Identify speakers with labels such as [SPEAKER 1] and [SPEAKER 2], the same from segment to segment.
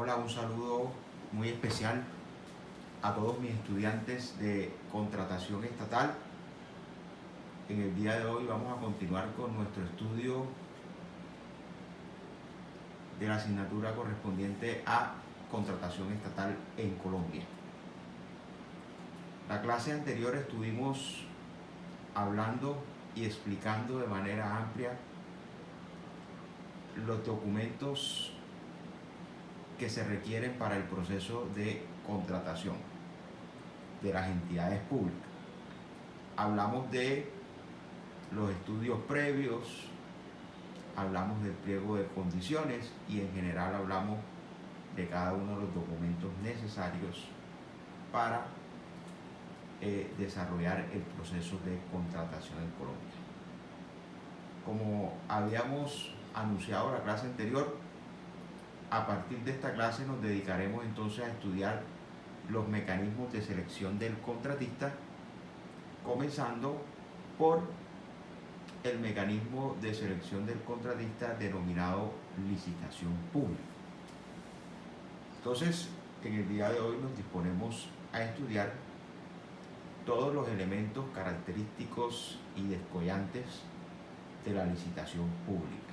[SPEAKER 1] Hola, un saludo muy especial a todos mis estudiantes de contratación estatal. En el día de hoy vamos a continuar con nuestro estudio de la asignatura correspondiente a contratación estatal en Colombia. La clase anterior estuvimos hablando y explicando de manera amplia los documentos que se requieren para el proceso de contratación de las entidades públicas. Hablamos de los estudios previos, hablamos del pliego de condiciones y en general hablamos de cada uno de los documentos necesarios para desarrollar el proceso de contratación en Colombia. Como habíamos anunciado en la clase anterior, a partir de esta clase nos dedicaremos entonces a estudiar los mecanismos de selección del contratista, comenzando por el mecanismo de selección del contratista denominado licitación pública. Entonces, en el día de hoy nos disponemos a estudiar todos los elementos característicos y descollantes de la licitación pública.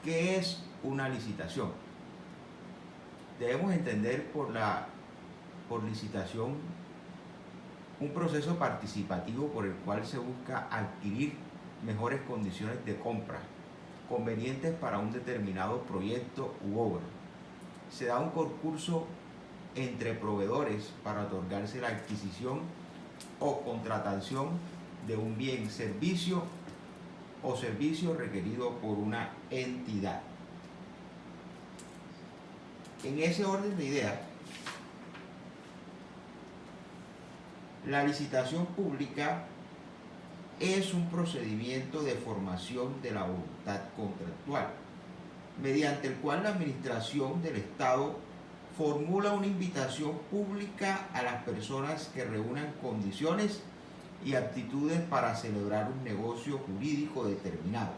[SPEAKER 1] ¿Qué es una licitación? Debemos entender por licitación un proceso participativo por el cual se busca adquirir mejores condiciones de compra convenientes para un determinado proyecto u obra. Se da un concurso entre proveedores para otorgarse la adquisición o contratación de un bien, servicio o servicio requerido por una entidad. En ese orden de ideas, la licitación pública es un procedimiento de formación de la voluntad contractual, mediante el cual la administración del Estado formula una invitación pública a las personas que reúnan condiciones y aptitudes para celebrar un negocio jurídico determinado,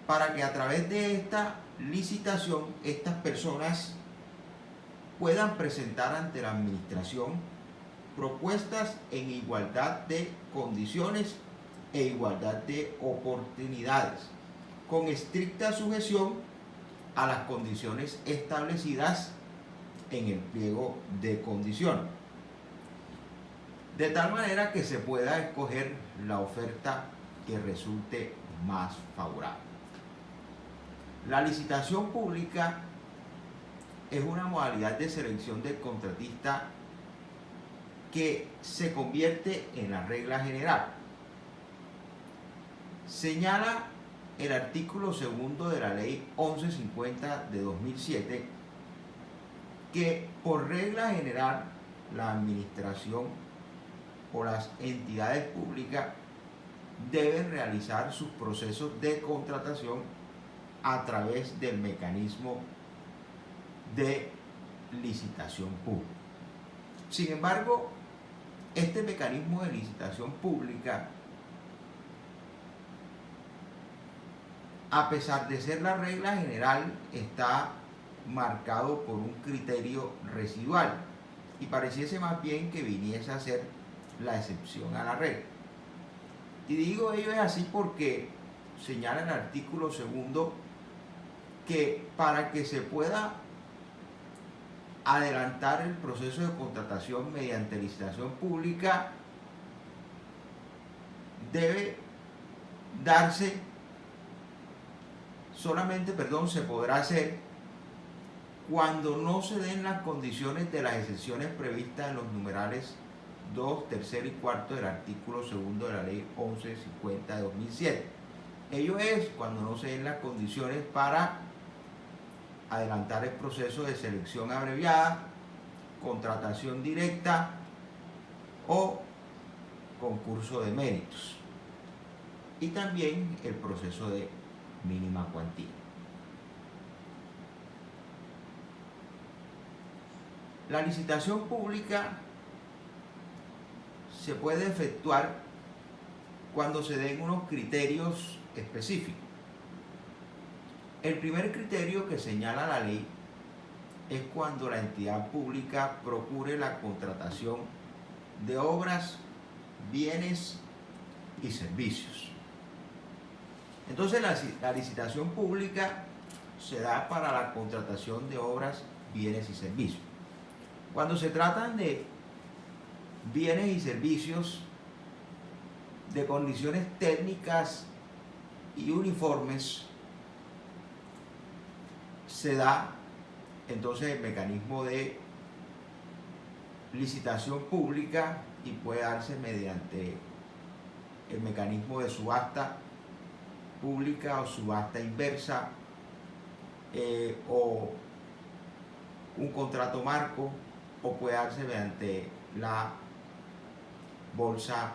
[SPEAKER 1] para que a través de esta licitación estas personas puedan presentar ante la administración propuestas en igualdad de condiciones e igualdad de oportunidades, con estricta sujeción a las condiciones establecidas en el pliego de condiciones, de tal manera que se pueda escoger la oferta que resulte más favorable. La licitación pública es una modalidad de selección del contratista que se convierte en la regla general. Señala el artículo 2 de la Ley 1150 de 2007 que por regla general la administración o las entidades públicas deben realizar sus procesos de contratación a través del mecanismo de licitación pública. Sin embargo, este mecanismo de licitación pública, a pesar de ser la regla general, está marcado por un criterio residual y pareciese más bien que viniese a ser la excepción a la regla. Y digo ello es así porque señala el artículo 2 que para que se pueda adelantar el proceso de contratación mediante licitación pública debe darse se podrá hacer cuando no se den las condiciones de las excepciones previstas en los numerales 2, 3 y 4 del artículo 2 de la Ley 1150 de 2007. Ello es cuando no se den las condiciones para adelantar el proceso de selección abreviada, contratación directa o concurso de méritos, y también el proceso de mínima cuantía. La licitación pública se puede efectuar cuando se den unos criterios específicos. El primer criterio que señala la ley es cuando la entidad pública procure la contratación de obras, bienes y servicios. Entonces la licitación pública se da para la contratación de obras, bienes y servicios. Cuando se tratan de bienes y servicios de condiciones técnicas y uniformes, se da entonces el mecanismo de licitación pública y puede darse mediante el mecanismo de subasta pública o subasta inversa, o un contrato marco, o puede darse mediante la bolsa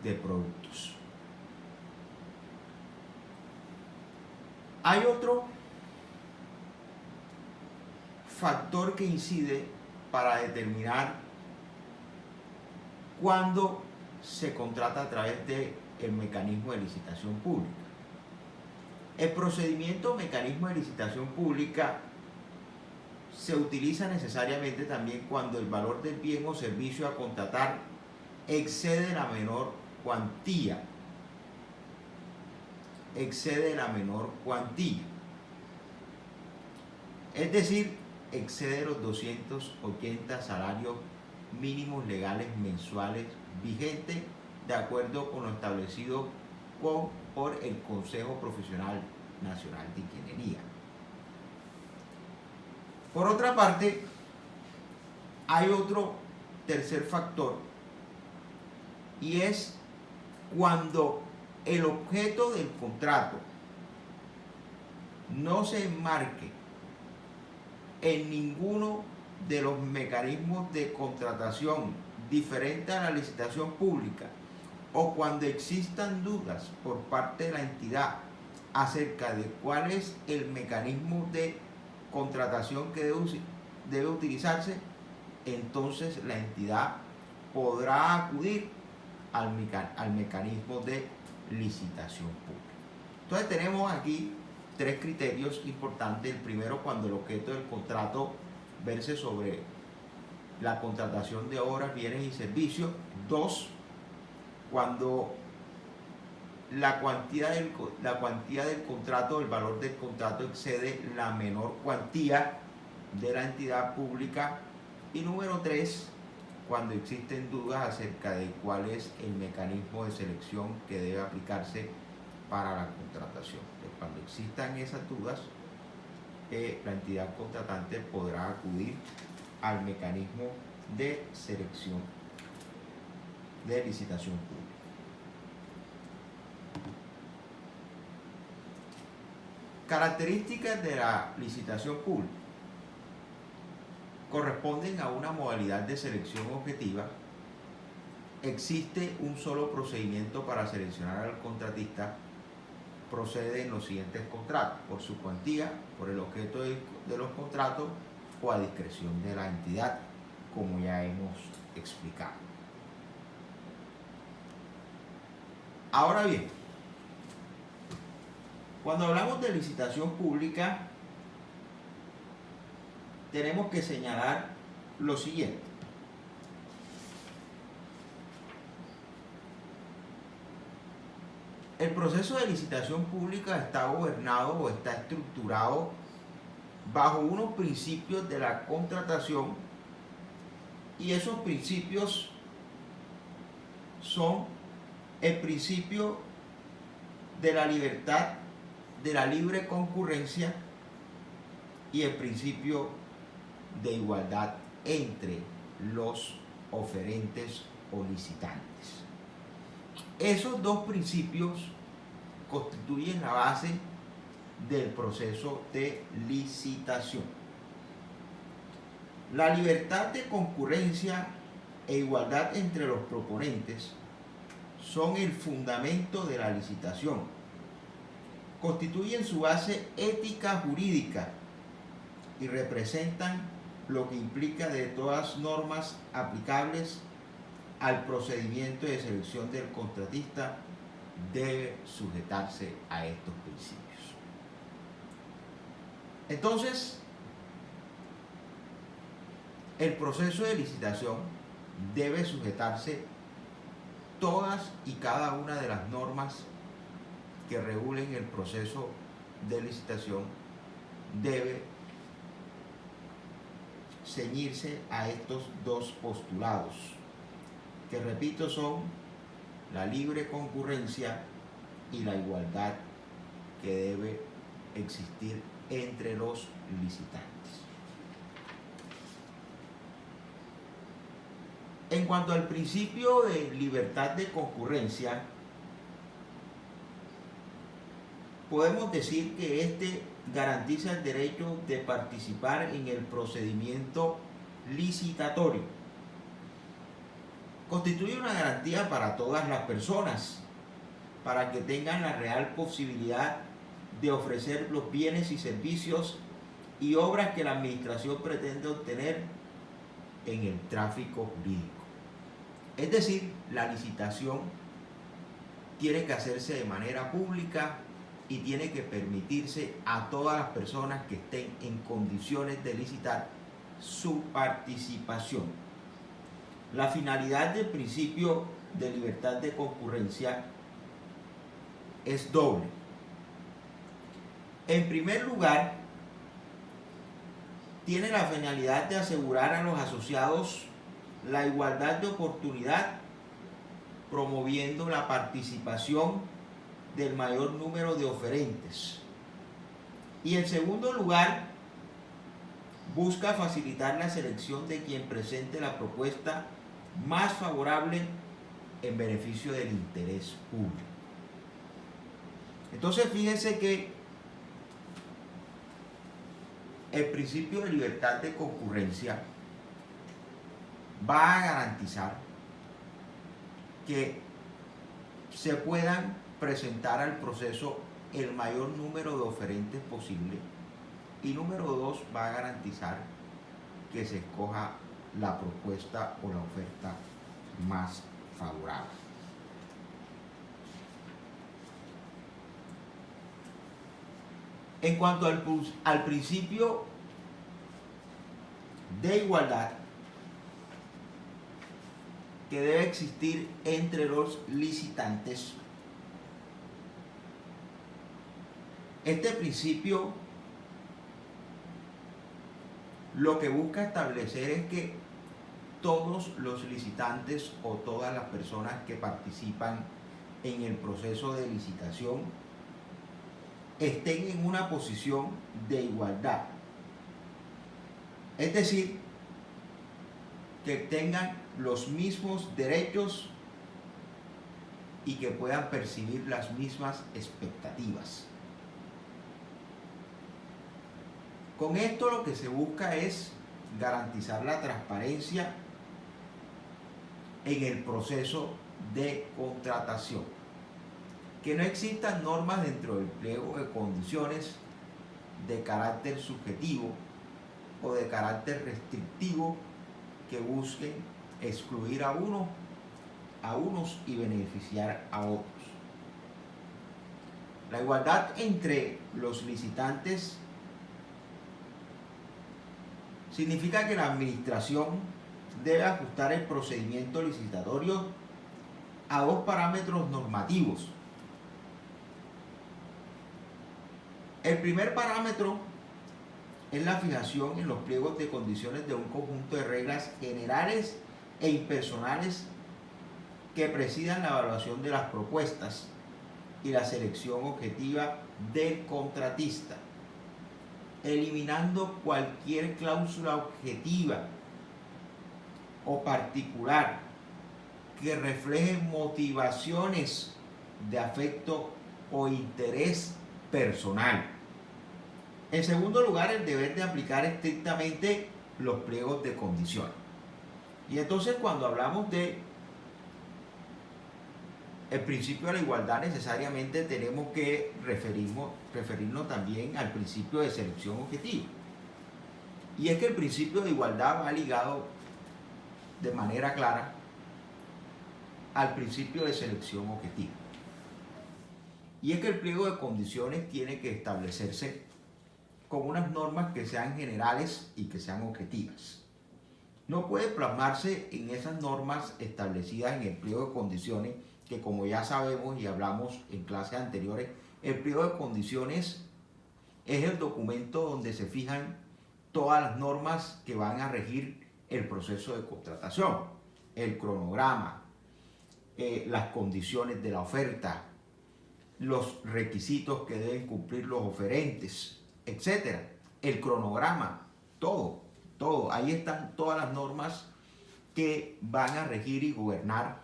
[SPEAKER 1] de productos. Hay otro factor que incide para determinar cuándo se contrata a través del mecanismo de licitación pública. El procedimiento mecanismo de licitación pública se utiliza necesariamente también cuando el valor del bien o servicio a contratar excede la menor cuantía. Es decir, excede los 280 salarios mínimos legales mensuales vigentes de acuerdo con lo establecido por el Consejo Profesional Nacional de Ingeniería. Por otra parte, hay otro tercer factor, y es cuando el objeto del contrato no se enmarque en ninguno de los mecanismos de contratación diferentes a la licitación pública, o cuando existan dudas por parte de la entidad acerca de cuál es el mecanismo de contratación que debe utilizarse, entonces la entidad podrá acudir al mecanismo de licitación pública. Entonces tenemos aquí tres criterios importantes. El primero, cuando el objeto del contrato verse sobre la contratación de obras, bienes y servicios. Dos, cuando la cuantía del contrato, el valor del contrato excede la menor cuantía de la entidad pública. Y número tres, cuando existen dudas acerca de cuál es el mecanismo de selección que debe aplicarse para la contratación. Cuando existan esas dudas, la entidad contratante podrá acudir al mecanismo de selección de licitación pública. Características de la licitación pública. Corresponden a una modalidad de selección objetiva. Existe un solo procedimiento para seleccionar al contratista. Procede en los siguientes contratos: por su cuantía, por el objeto de los contratos o a discreción de la entidad, como ya hemos explicado. Ahora bien, cuando hablamos de licitación pública, tenemos que señalar lo siguiente. El proceso de licitación pública está gobernado o está estructurado bajo unos principios de la contratación, y esos principios son el principio de la libertad, de la libre concurrencia y el principio de igualdad entre los oferentes o licitantes. Esos dos principios constituyen la base del proceso de licitación. La libertad de concurrencia e igualdad entre los proponentes son el fundamento de la licitación. Constituyen su base ética jurídica y representan lo que implica de todas normas aplicables al procedimiento de selección del contratista debe sujetarse a estos principios. Entonces, el proceso de licitación debe sujetarse todas y cada una de las normas que regulen el proceso de licitación, debe ceñirse a estos dos postulados, que repito son la libre concurrencia y la igualdad que debe existir entre los licitantes. En cuanto al principio de libertad de concurrencia, podemos decir que este garantiza el derecho de participar en el procedimiento licitatorio. Constituye una garantía para todas las personas, para que tengan la real posibilidad de ofrecer los bienes y servicios y obras que la administración pretende obtener en el tráfico jurídico. Es decir, la licitación tiene que hacerse de manera pública y tiene que permitirse a todas las personas que estén en condiciones de licitar su participación. La finalidad del principio de libertad de concurrencia es doble. En primer lugar, tiene la finalidad de asegurar a los asociados la igualdad de oportunidad, promoviendo la participación del mayor número de oferentes. Y en segundo lugar, busca facilitar la selección de quien presente la propuesta más favorable en beneficio del interés público. Entonces, fíjense que el principio de libertad de concurrencia va a garantizar que se puedan presentar al proceso el mayor número de oferentes posible, y número dos, va a garantizar que se escoja la propuesta o la oferta más favorable. En cuanto al principio de igualdad que debe existir entre los licitantes, este principio lo que busca establecer es que todos los licitantes o todas las personas que participan en el proceso de licitación estén en una posición de igualdad. Es decir, que tengan los mismos derechos y que puedan percibir las mismas expectativas. Con esto lo que se busca es garantizar la transparencia en el proceso de contratación. Que no existan normas dentro del pliego de condiciones de carácter subjetivo o de carácter restrictivo que busquen excluir a unos y beneficiar a otros. La igualdad entre los licitantes significa que la administración debe ajustar el procedimiento licitatorio a dos parámetros normativos. El primer parámetro es la fijación en los pliegos de condiciones de un conjunto de reglas generales e impersonales que presidan la evaluación de las propuestas y la selección objetiva del contratista, eliminando cualquier cláusula objetiva o particular que refleje motivaciones de afecto o interés personal. En segundo lugar, el deber de aplicar estrictamente los pliegos de condiciones. Y entonces, cuando hablamos de el principio de la igualdad, necesariamente tenemos que referirnos también al principio de selección objetiva. Y es que el principio de igualdad va ligado de manera clara al principio de selección objetiva. Y es que el pliego de condiciones tiene que establecerse con unas normas que sean generales y que sean objetivas. No puede plasmarse en esas normas establecidas en el pliego de condiciones, que como ya sabemos y hablamos en clases anteriores, el pliego de condiciones es el documento donde se fijan todas las normas que van a regir el proceso de contratación, el cronograma, las condiciones de la oferta, los requisitos que deben cumplir los oferentes, etcétera, el cronograma, todo. Ahí están todas las normas que van a regir y gobernar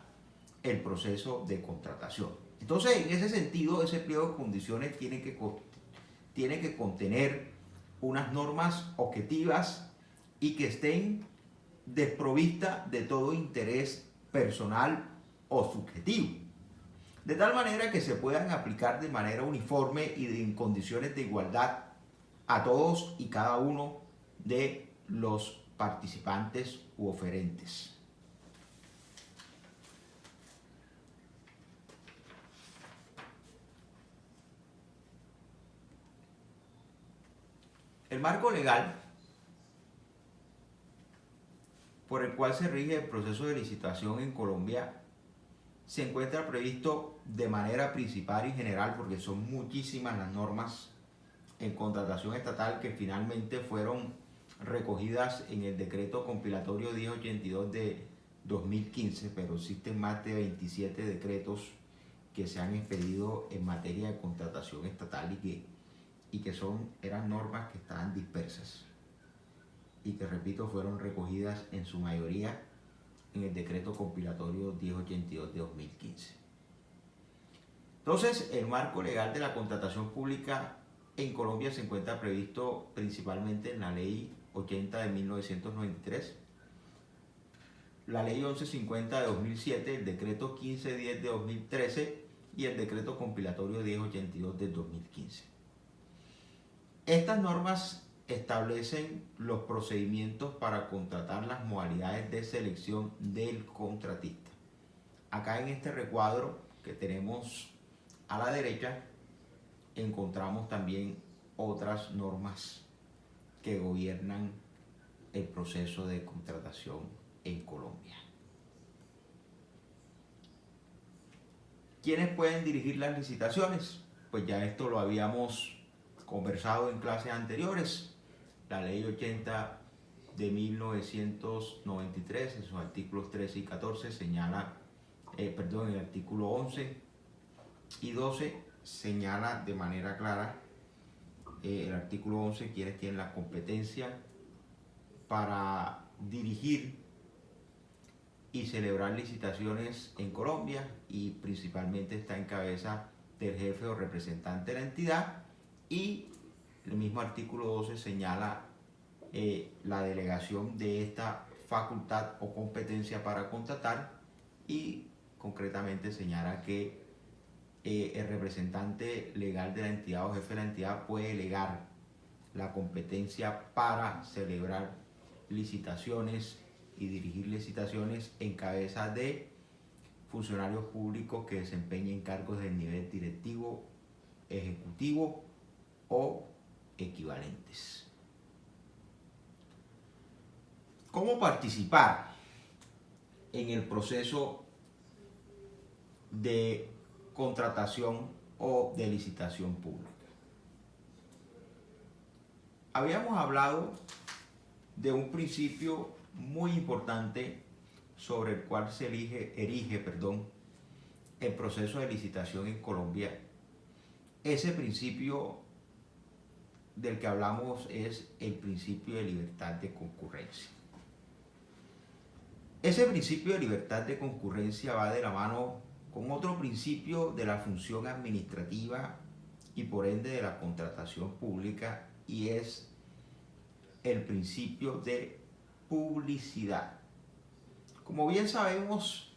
[SPEAKER 1] el proceso de contratación. Entonces, en ese sentido, ese pliego de condiciones tiene que contener unas normas objetivas y que estén desprovistas de todo interés personal o subjetivo, de tal manera que se puedan aplicar de manera uniforme y en condiciones de igualdad a todos y cada uno de los participantes u oferentes. El marco legal por el cual se rige el proceso de licitación en Colombia se encuentra previsto de manera principal y general, porque son muchísimas las normas en contratación estatal que finalmente fueron recogidas en el decreto compilatorio 1082 de 2015, pero existen más de 27 decretos que se han expedido en materia de contratación estatal y que eran normas que estaban dispersas y que, repito, fueron recogidas en su mayoría en el decreto compilatorio 1082 de 2015. Entonces, el marco legal de la contratación pública en Colombia se encuentra previsto principalmente en la Ley 80 de 1993, la Ley 1150 de 2007, el decreto 1510 de 2013 y el decreto compilatorio 1082 de 2015. Estas normas establecen los procedimientos para contratar las modalidades de selección del contratista. Acá en este recuadro que tenemos a la derecha encontramos también otras normas que gobiernan el proceso de contratación en Colombia. ¿Quiénes pueden dirigir las licitaciones? Pues ya esto lo habíamos conversado en clases anteriores. La Ley 80 de 1993, en sus artículos 13 y 14, señala, el artículo 11 y 12 señala de manera clara, el artículo 11, quienes tienen la competencia para dirigir y celebrar licitaciones en Colombia, y principalmente está en cabeza del jefe o representante de la entidad, y el mismo artículo 12 señala la delegación de esta facultad o competencia para contratar, y concretamente señala que el representante legal de la entidad o jefe de la entidad puede delegar la competencia para celebrar licitaciones y dirigir licitaciones en cabeza de funcionarios públicos que desempeñen cargos del nivel directivo, ejecutivo o equivalentes. ¿Cómo participar en el proceso de contratación o de licitación pública? Habíamos hablado de un principio muy importante sobre el cual se erige el proceso de licitación en Colombia. Ese principio del que hablamos es el principio de libertad de concurrencia. Ese principio de libertad de concurrencia va de la mano con otro principio de la función administrativa y por ende de la contratación pública, y es el principio de publicidad. Como bien sabemos,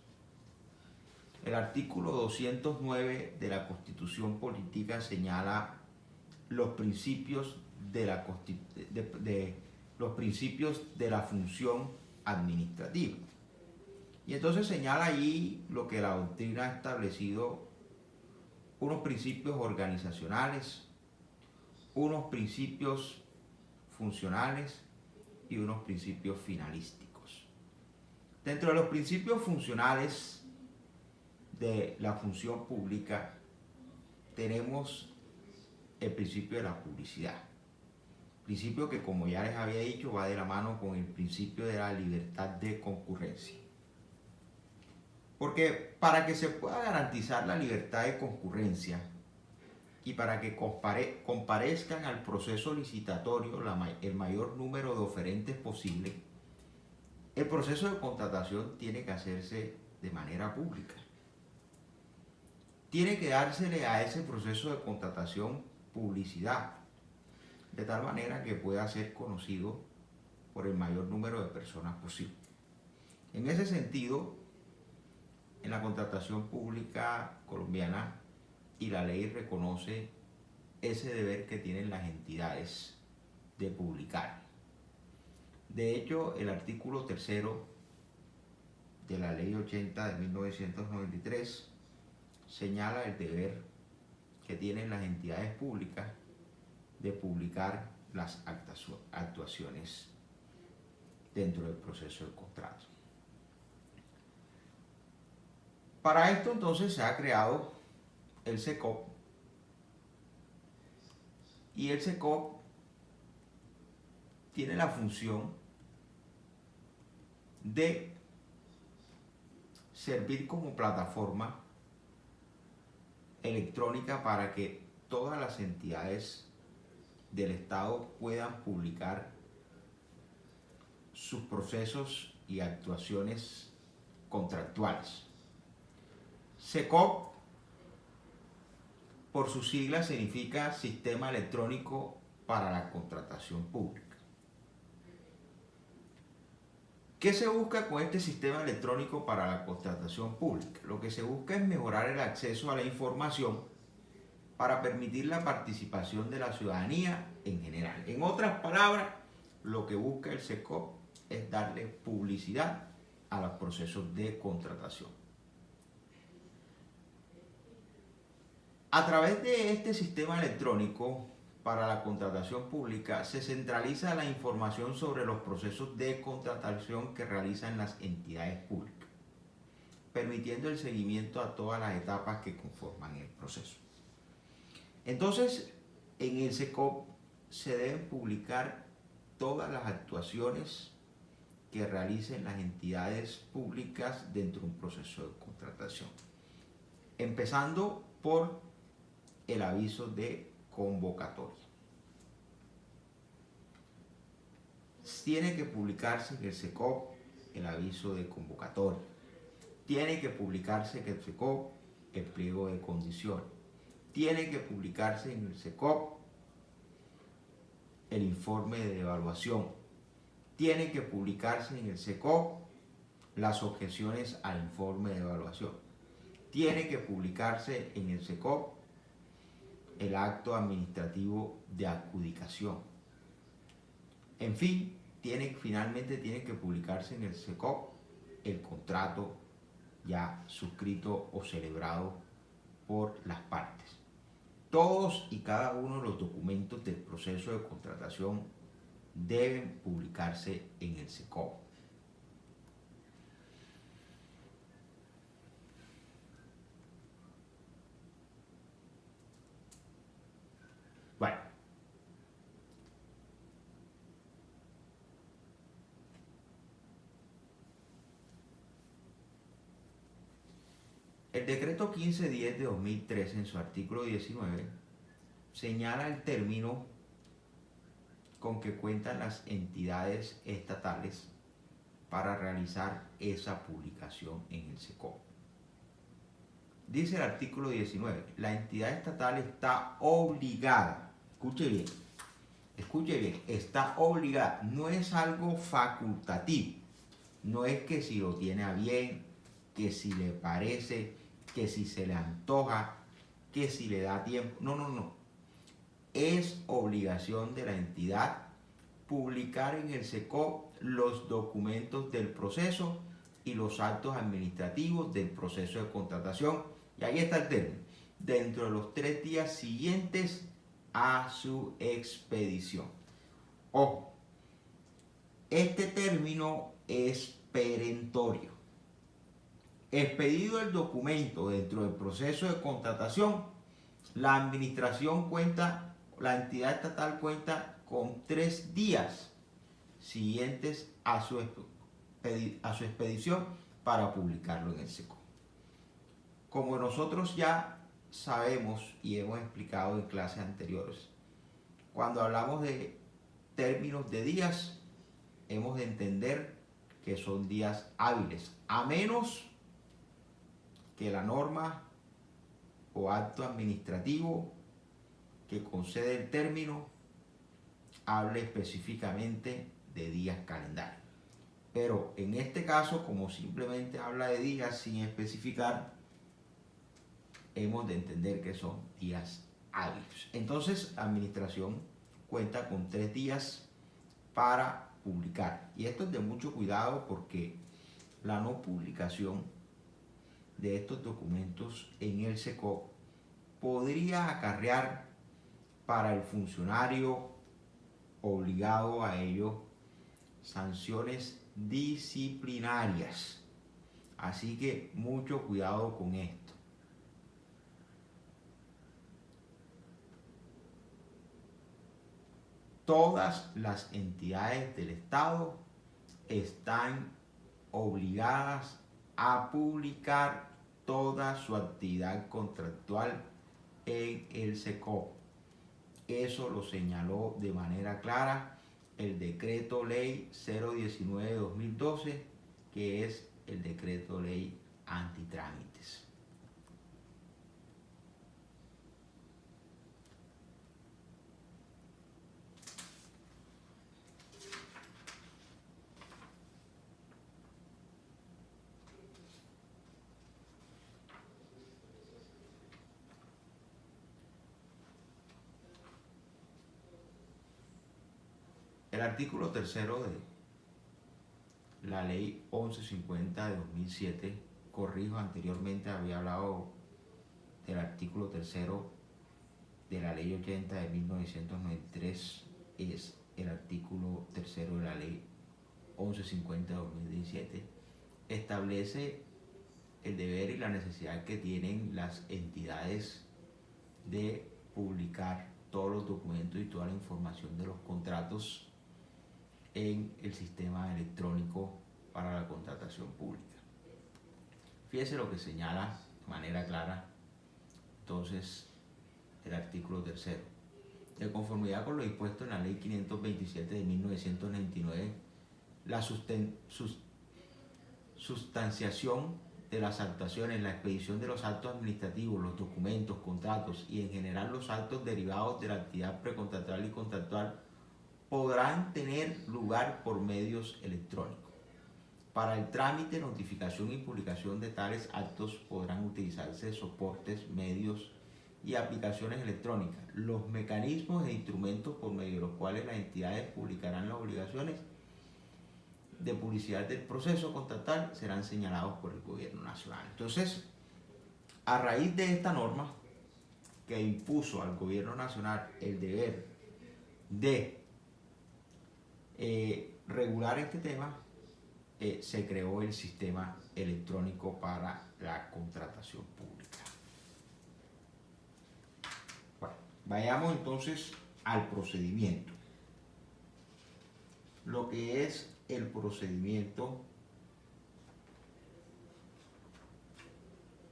[SPEAKER 1] el artículo 209 de la Constitución Política señala los principios los principios de la función administrativa. Y entonces señala ahí lo que la doctrina ha establecido: unos principios organizacionales, unos principios funcionales y unos principios finalísticos. Dentro de los principios funcionales de la función pública tenemos el principio de la publicidad. Principio que, como ya les había dicho, va de la mano con el principio de la libertad de concurrencia. Porque para que se pueda garantizar la libertad de concurrencia y para que comparezcan al proceso licitatorio el mayor número de oferentes posible, el proceso de contratación tiene que hacerse de manera pública. Tiene que dársele a ese proceso de contratación publicidad, de tal manera que pueda ser conocido por el mayor número de personas posible. En ese sentido, en la contratación pública colombiana, y la ley reconoce ese deber que tienen las entidades de publicar. De hecho, el artículo 3 de la Ley 80 de 1993 señala el deber que tienen las entidades públicas de publicar las actuaciones dentro del proceso del contrato. Para esto entonces se ha creado el SECOP, y el SECOP tiene la función de servir como plataforma electrónica para que todas las entidades del Estado puedan publicar sus procesos y actuaciones contractuales. SECOP, por sus siglas, significa Sistema Electrónico para la Contratación Pública. ¿Qué se busca con este sistema electrónico para la contratación pública? Lo que se busca es mejorar el acceso a la información para permitir la participación de la ciudadanía en general. En otras palabras, lo que busca el SECOP es darle publicidad a los procesos de contratación. A través de este sistema electrónico para la contratación pública se centraliza la información sobre los procesos de contratación que realizan las entidades públicas, permitiendo el seguimiento a todas las etapas que conforman el proceso. Entonces, en el SECOP se deben publicar todas las actuaciones que realicen las entidades públicas dentro de un proceso de contratación, empezando por el aviso de convocatoria. Tiene que publicarse en el SECOP el aviso de convocatoria. Tiene que publicarse en el SECOP el pliego de condiciones. Tiene que publicarse en el SECOP el informe de evaluación. Tiene que publicarse en el SECOP las objeciones al informe de evaluación. Tiene que publicarse en el SECOP el acto administrativo de adjudicación. En fin, finalmente tiene que publicarse en el SECOP el contrato ya suscrito o celebrado por las partes. Todos y cada uno de los documentos del proceso de contratación deben publicarse en el SECOP. Bueno, el decreto 1510 de 2013 en su artículo 19 señala el término con que cuentan las entidades estatales para realizar esa publicación en el SECOP. Dice el artículo 19, la entidad estatal está obligada, escuche bien, está obligada, no es algo facultativo, no es que si lo tiene a bien, que si le parece, que si se le antoja, que si le da tiempo, no. Es obligación de la entidad publicar en el SECOP los documentos del proceso y los actos administrativos del proceso de contratación. Y ahí está el término. Dentro de los 3 días siguientes a su expedición. Ojo, este término es perentorio. Expedido el documento dentro del proceso de contratación, la administración cuenta, la entidad estatal cuenta con 3 días siguientes a su expedición para publicarlo en el SECO. Como nosotros ya sabemos y hemos explicado en clases anteriores, cuando hablamos de términos de días, hemos de entender que son días hábiles, a menos que la norma o acto administrativo que concede el término hable específicamente de días calendarios. Pero en este caso, como simplemente habla de días sin especificar, hemos de entender que son días hábiles. Entonces, la administración cuenta con 3 días para publicar. Y esto es de mucho cuidado porque la no publicación de estos documentos en el SECO podría acarrear para el funcionario obligado a ello sanciones disciplinarias. Así que mucho cuidado con esto. Todas las entidades del Estado están obligadas a publicar toda su actividad contractual en el SECO. Eso lo señaló de manera clara el decreto ley 019-2012, que es el decreto ley antitrámites. El artículo 3º de la ley 1150 de 2007, corrijo, anteriormente había hablado del artículo 3º de la ley 80 de 1993, es el artículo 3º de la ley 1150 de 2017, establece el deber y la necesidad que tienen las entidades de publicar todos los documentos y toda la información de los contratos en el sistema electrónico para la contratación pública. Fíjese lo que señala de manera clara entonces el artículo 3º. De conformidad con lo dispuesto en la ley 527 de 1999, la sustanciación de las actuaciones, la expedición de los actos administrativos, los documentos, contratos y en general los actos derivados de la actividad precontractual y contractual podrán tener lugar por medios electrónicos. Para el trámite, notificación y publicación de tales actos podrán utilizarse soportes, medios y aplicaciones electrónicas. Los mecanismos e instrumentos por medio de los cuales las entidades publicarán las obligaciones de publicidad del proceso contractual serán señalados por el Gobierno Nacional. Entonces, a raíz de esta norma que impuso al Gobierno Nacional el deber de regular este tema, se creó el sistema electrónico para la contratación pública. Bueno, vayamos entonces al procedimiento. Lo que es el procedimiento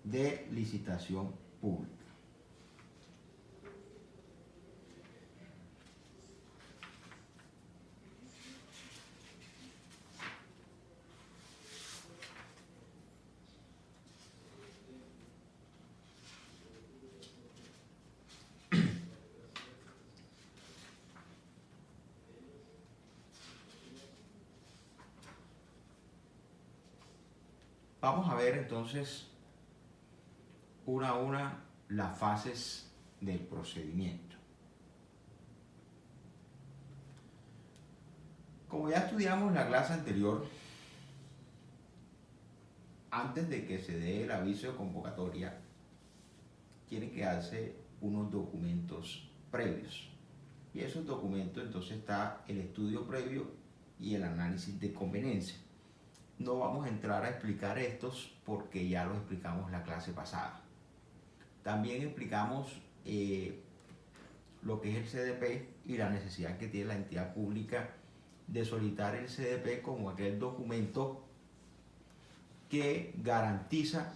[SPEAKER 1] de licitación pública. Vamos a ver entonces una a una las fases del procedimiento. Como ya estudiamos en la clase anterior, antes de que se dé el aviso de convocatoria, tienen que darse unos documentos previos. Y esos documentos entonces está el estudio previo y el análisis de conveniencia. No vamos a entrar a explicar estos porque ya los explicamos la clase pasada. También explicamos lo que es el CDP y la necesidad que tiene la entidad pública de solicitar el CDP como aquel documento que garantiza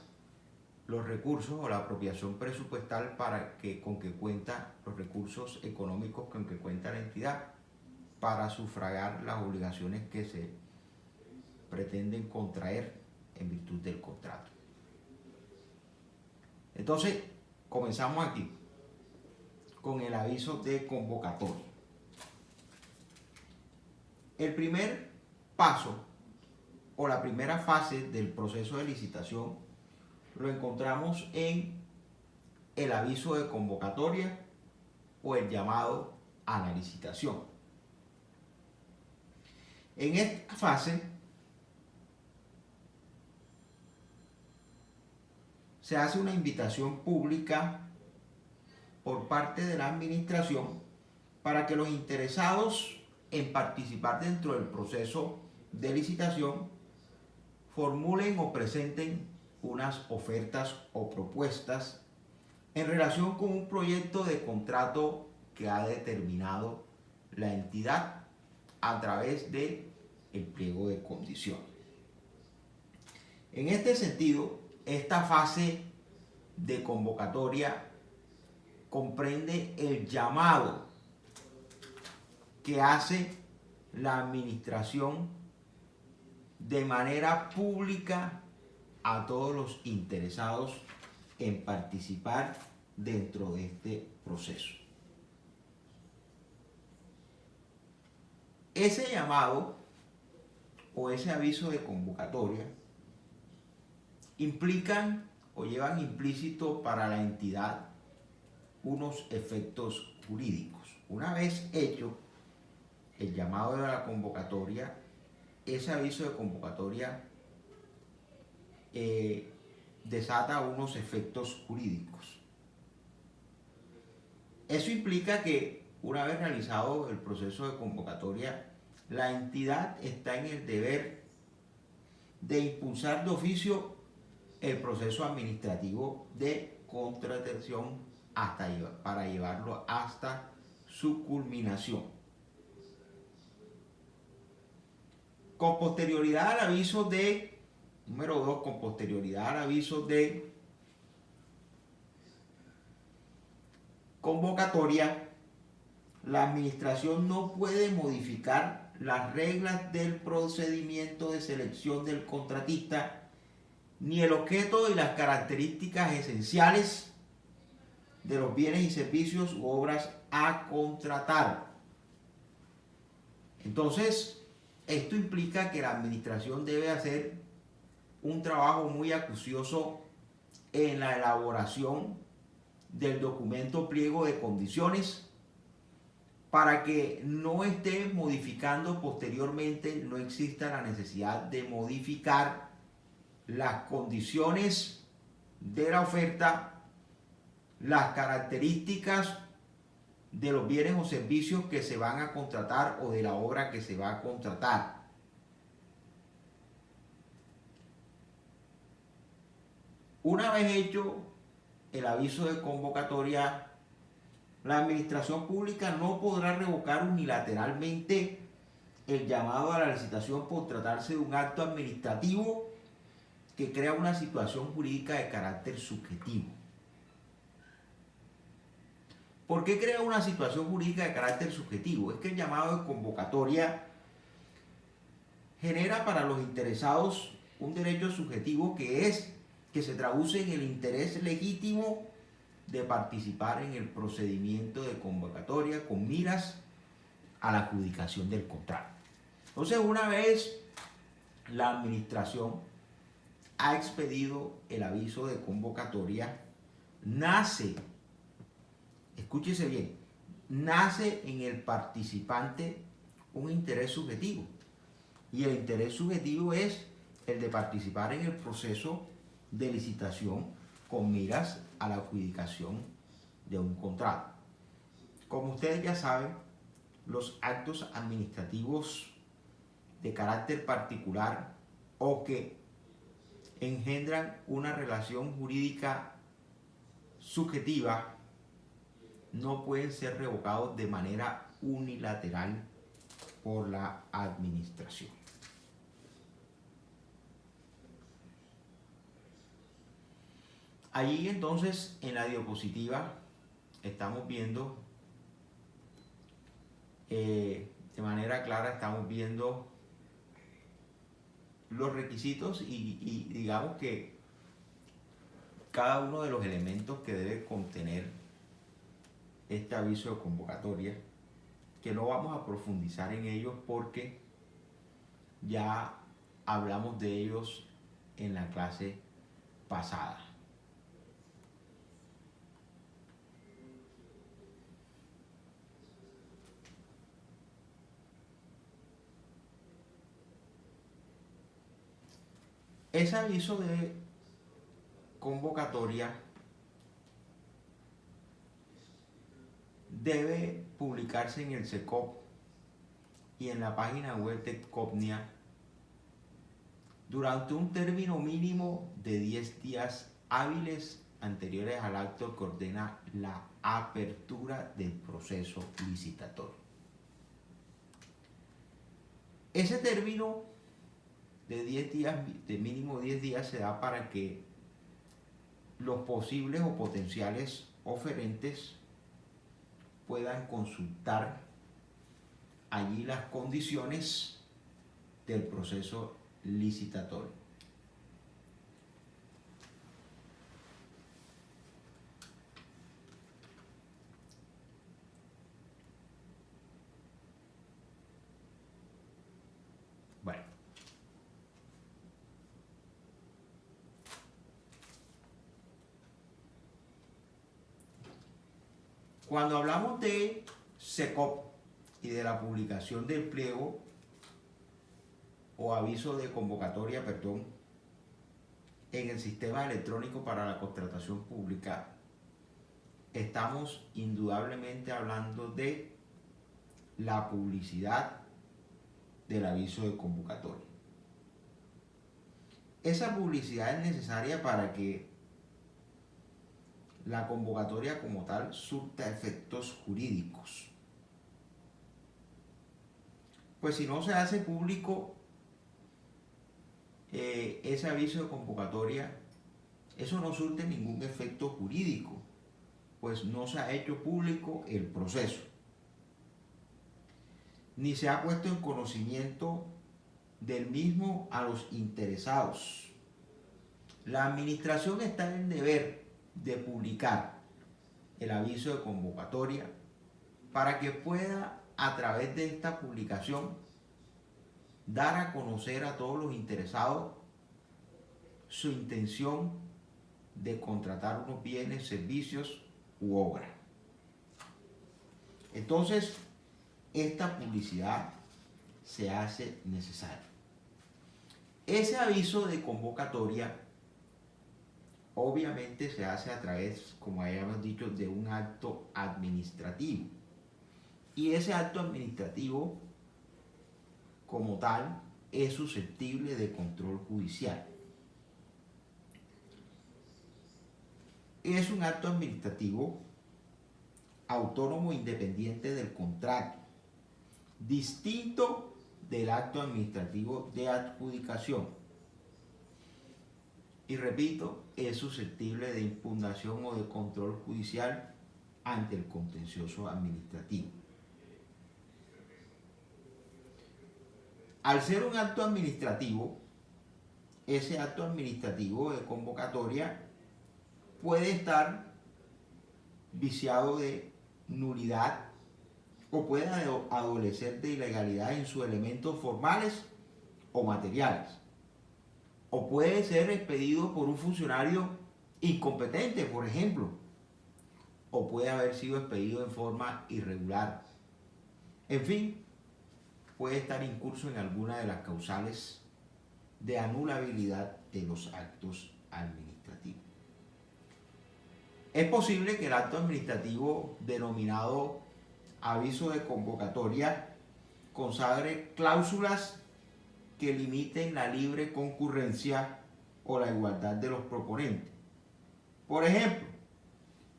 [SPEAKER 1] los recursos o la apropiación presupuestal con que cuenta los recursos económicos con que cuenta la entidad para sufragar las obligaciones que se pretenden contraer en virtud del contrato. Entonces, comenzamos aquí con el aviso de convocatoria. El primer paso o la primera fase del proceso de licitación lo encontramos en el aviso de convocatoria o el llamado a la licitación. En esta fase se hace una invitación pública por parte de la administración para que los interesados en participar dentro del proceso de licitación formulen o presenten unas ofertas o propuestas en relación con un proyecto de contrato que ha determinado la entidad a través del pliego de condiciones. En este sentido, esta fase de convocatoria comprende el llamado que hace la administración de manera pública a todos los interesados en participar dentro de este proceso. Ese llamado o ese aviso de convocatoria implican o llevan implícito para la entidad unos efectos jurídicos. Una vez hecho el llamado de la convocatoria, ese aviso de convocatoria desata unos efectos jurídicos. Eso implica que una vez realizado el proceso de convocatoria, la entidad está en el deber de impulsar de oficio el proceso administrativo de contratación para llevarlo hasta su culminación. Con posterioridad al aviso de, número 2, con posterioridad al aviso de convocatoria, la administración no puede modificar las reglas del procedimiento de selección del contratista ni el objeto y las características esenciales de los bienes y servicios u obras a contratar. Entonces, esto implica que la administración debe hacer un trabajo muy acucioso en la elaboración del documento pliego de condiciones para que no esté modificando posteriormente, no exista la necesidad de modificar las condiciones de la oferta, las características de los bienes o servicios que se van a contratar o de la obra que se va a contratar. Una vez hecho el aviso de convocatoria, la administración pública no podrá revocar unilateralmente el llamado a la licitación por tratarse de un acto administrativo que crea una situación jurídica de carácter subjetivo. ¿Por qué crea una situación jurídica de carácter subjetivo? Es que el llamado de convocatoria genera para los interesados un derecho subjetivo que se traduce en el interés legítimo de participar en el procedimiento de convocatoria con miras a la adjudicación del contrato. Entonces, una vez la administración ha expedido el aviso de convocatoria, nace, escúchese bien, nace en el participante un interés subjetivo. Y el interés subjetivo es el de participar en el proceso de licitación con miras a la adjudicación de un contrato. Como ustedes ya saben, los actos administrativos de carácter particular o que engendran una relación jurídica subjetiva no pueden ser revocados de manera unilateral por la administración. Allí entonces en la diapositiva estamos viendo de manera clara, estamos viendo los requisitos y digamos que cada uno de los elementos que debe contener este aviso de convocatoria, que no vamos a profundizar en ellos porque ya hablamos de ellos en la clase pasada. Ese aviso de convocatoria debe publicarse en el SECOP y en la página web de COPNIA durante un término mínimo de 10 días hábiles anteriores al acto que ordena la apertura del proceso licitatorio. Ese término de 10 días, de mínimo 10 días, se da para que los posibles o potenciales oferentes puedan consultar allí las condiciones del proceso licitatorio. Bueno. Cuando hablamos de SECOP y de la publicación del pliego o aviso de convocatoria, en el sistema electrónico para la contratación pública, estamos indudablemente hablando de la publicidad del aviso de convocatoria. Esa publicidad es necesaria para que la convocatoria como tal surta efectos jurídicos. Pues si no se hace público ese aviso de convocatoria, eso no surte ningún efecto jurídico, pues no se ha hecho público el proceso, ni se ha puesto en conocimiento del mismo a los interesados. La administración está en deber de publicar el aviso de convocatoria para que pueda, a través de esta publicación, dar a conocer a todos los interesados su intención de contratar unos bienes, servicios u obras. Entonces, esta publicidad se hace necesaria. Ese aviso de convocatoria obviamente se hace a través, como habíamos dicho, de un acto administrativo. Y ese acto administrativo, como tal, es susceptible de control judicial. Es un acto administrativo autónomo, independiente del contrato, distinto del acto administrativo de adjudicación. Y repito, es susceptible de impugnación o de control judicial ante el contencioso administrativo. Al ser un acto administrativo, ese acto administrativo de convocatoria puede estar viciado de nulidad o puede adolecer de ilegalidad en sus elementos formales o materiales, o puede ser expedido por un funcionario incompetente, por ejemplo, o puede haber sido expedido en forma irregular. En fin, puede estar incurso en alguna de las causales de anulabilidad de los actos administrativos. Es posible que el acto administrativo denominado aviso de convocatoria consagre cláusulas que limiten la libre concurrencia o la igualdad de los proponentes. Por ejemplo,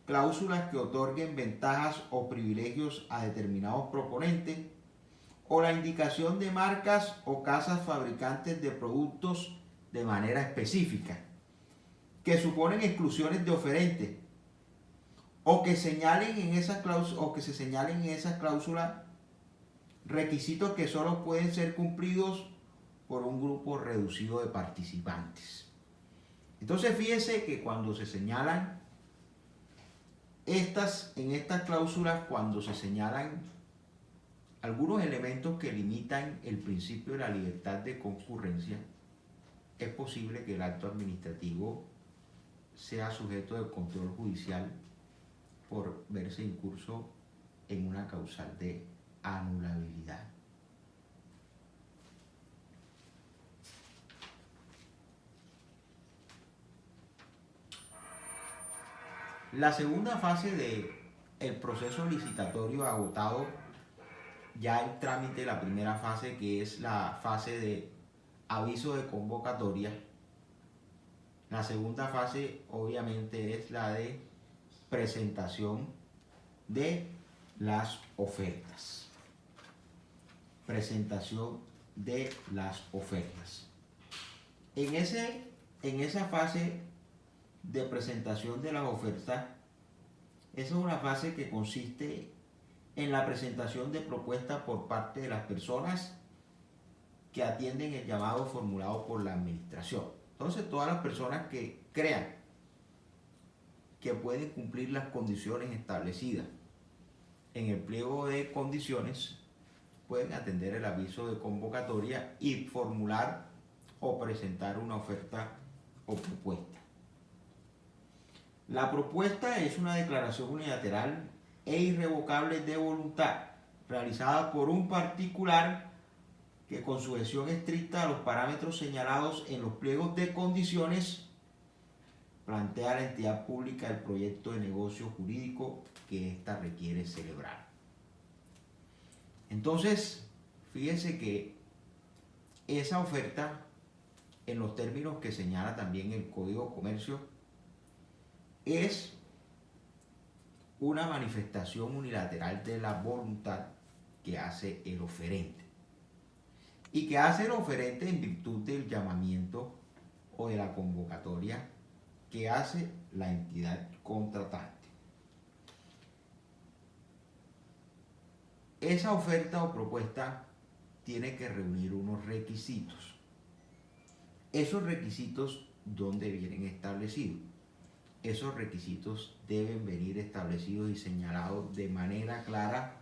[SPEAKER 1] cláusulas que otorguen ventajas o privilegios a determinados proponentes, o la indicación de marcas o casas fabricantes de productos de manera específica, que suponen exclusiones de oferentes, o que señalen en esa cláusula, o que se señalen en esa cláusula requisitos que solo pueden ser cumplidos por un grupo reducido de participantes. Entonces fíjese que cuando se señalan en estas cláusulas, cuando se señalan algunos elementos que limitan el principio de la libertad de concurrencia, es posible que el acto administrativo sea sujeto de control judicial por verse incurso en una causal de anulabilidad. La segunda fase del proceso licitatorio agotado ya el trámite, la primera fase, que es la fase de aviso de convocatoria. La segunda fase obviamente es la de presentación de las ofertas. Presentación de las ofertas. En esa fase de presentación de las ofertas, esa es una fase que consiste en la presentación de propuestas por parte de las personas que atienden el llamado formulado por la administración. Entonces, todas las personas que crean que pueden cumplir las condiciones establecidas en el pliego de condiciones pueden atender el aviso de convocatoria y formular o presentar una oferta o propuesta. La propuesta es una declaración unilateral e irrevocable de voluntad realizada por un particular que, con sujeción estricta a los parámetros señalados en los pliegos de condiciones, plantea a la entidad pública el proyecto de negocio jurídico que ésta requiere celebrar. Entonces, fíjense que esa oferta, en los términos que señala también el Código de Comercio, es una manifestación unilateral de la voluntad que hace el oferente y que hace el oferente en virtud del llamamiento o de la convocatoria que hace la entidad contratante. Esa oferta o propuesta tiene que reunir unos requisitos. Esos requisitos, ¿dónde vienen establecidos? Esos requisitos deben venir establecidos y señalados de manera clara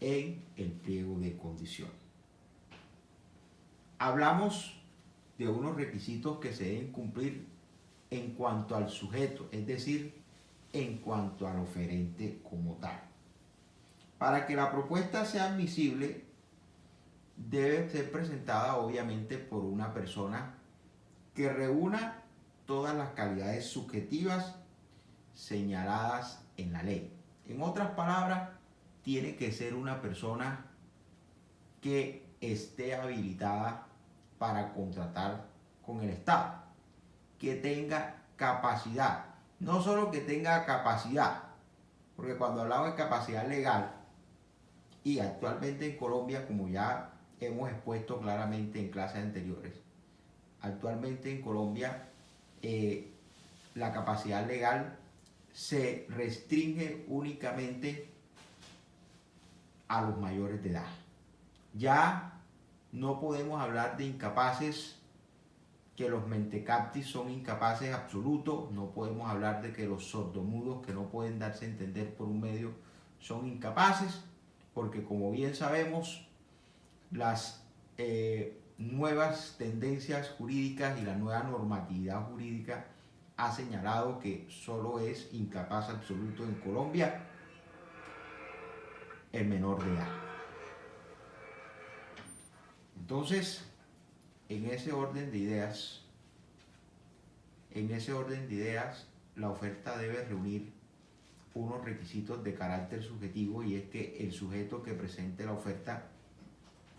[SPEAKER 1] en el pliego de condiciones. Hablamos de unos requisitos que se deben cumplir en cuanto al sujeto, es decir, en cuanto al oferente como tal. Para que la propuesta sea admisible, debe ser presentada obviamente por una persona que reúna todas las calidades subjetivas señaladas en la ley. En otras palabras, tiene que ser una persona que esté habilitada para contratar con el Estado, que tenga capacidad, no solo que tenga capacidad, porque cuando hablamos de capacidad legal, y actualmente en Colombia, como ya hemos expuesto claramente en clases anteriores, actualmente en Colombia la capacidad legal se restringe únicamente a los mayores de edad. Ya no podemos hablar de incapaces, que los mentecaptis son incapaces absolutos, no podemos hablar de que los sordomudos que no pueden darse a entender por un medio son incapaces, porque como bien sabemos, las nuevas tendencias jurídicas y la nueva normatividad jurídica ha señalado que solo es incapaz absoluto en Colombia el menor de edad. Entonces, en ese orden de ideas, la oferta debe reunir unos requisitos de carácter subjetivo, y es que el sujeto que presente la oferta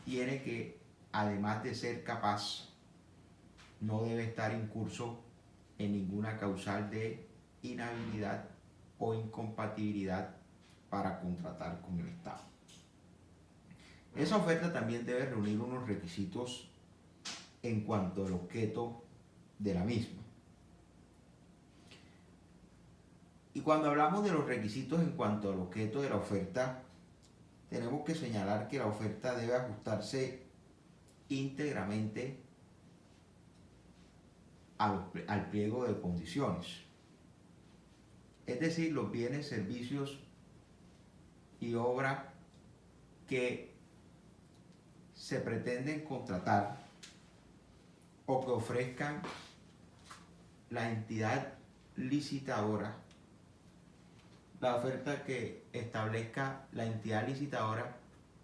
[SPEAKER 1] tiene que, además de ser capaz, no debe estar incurso en ninguna causal de inhabilidad o incompatibilidad para contratar con el Estado. Esa oferta también debe reunir unos requisitos en cuanto al objeto de la misma. Y cuando hablamos de los requisitos en cuanto al objeto de la oferta, tenemos que señalar que la oferta debe ajustarse íntegramente al pliego de condiciones. Es decir, los bienes, servicios y obras que se pretenden contratar o que ofrezcan la entidad licitadora, la oferta que establezca la entidad licitadora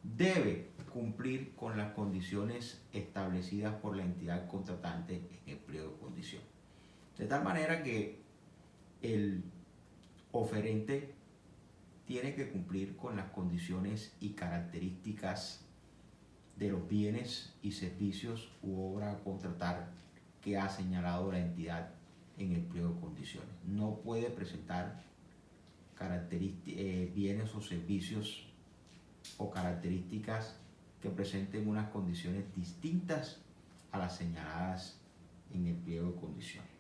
[SPEAKER 1] debe cumplir con las condiciones establecidas por la entidad contratante en el pliego de condiciones. De tal manera que el oferente tiene que cumplir con las condiciones y características de los bienes y servicios u obra a contratar que ha señalado la entidad en el pliego de condiciones. No puede presentar bienes o servicios o características que presenten unas condiciones distintas a las señaladas en el pliego de condiciones.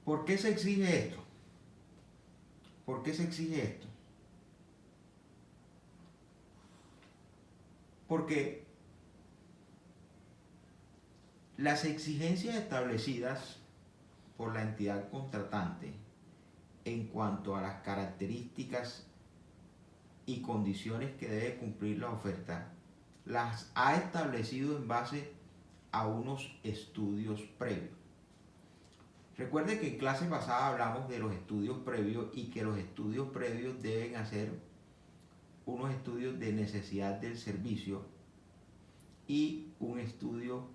[SPEAKER 1] ¿Por qué se exige esto? ¿Por qué se exige esto? Porque las exigencias establecidas por la entidad contratante en cuanto a las características y condiciones que debe cumplir la oferta, las ha establecido en base a unos estudios previos. Recuerde que en clase pasada hablamos de los estudios previos y que los estudios previos deben hacer unos estudios de necesidad del servicio y un estudio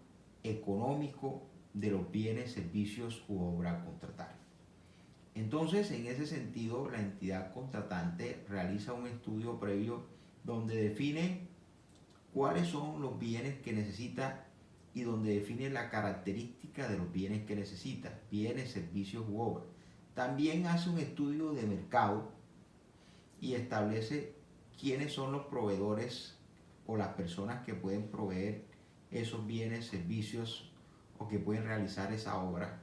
[SPEAKER 1] económico de los bienes, servicios u obra a contratar. Entonces, en ese sentido, la entidad contratante realiza un estudio previo donde define cuáles son los bienes que necesita y donde define la característica de los bienes que necesita, bienes, servicios u obras. También hace un estudio de mercado y establece quiénes son los proveedores o las personas que pueden proveer esos bienes, servicios o que pueden realizar esa obra,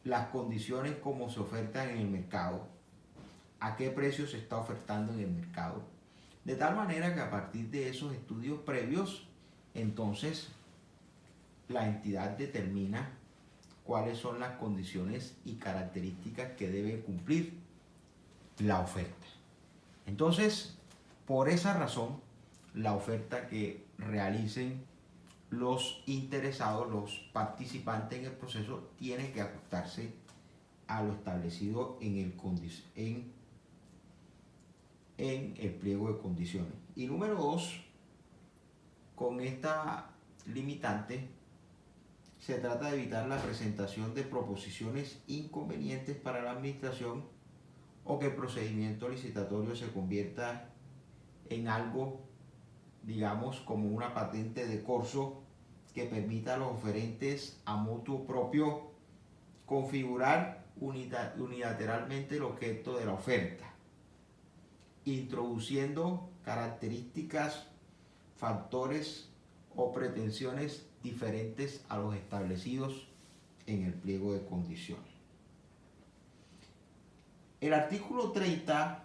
[SPEAKER 1] las condiciones como se ofertan en el mercado, a qué precio se está ofertando en el mercado, de tal manera que a partir de esos estudios previos, entonces la entidad determina cuáles son las condiciones y características que debe cumplir la oferta. Entonces, por esa razón, la oferta que realicen los interesados, los participantes en el proceso, tiene que ajustarse a lo establecido en el pliego de condiciones. Y número 2, con esta limitante, se trata de evitar la presentación de proposiciones inconvenientes para la administración o que el procedimiento licitatorio se convierta en algo, digamos, como una patente de corso que permita a los oferentes a mutuo propio configurar unilateralmente el objeto de la oferta, introduciendo características, factores o pretensiones diferentes a los establecidos en el pliego de condiciones. El artículo 30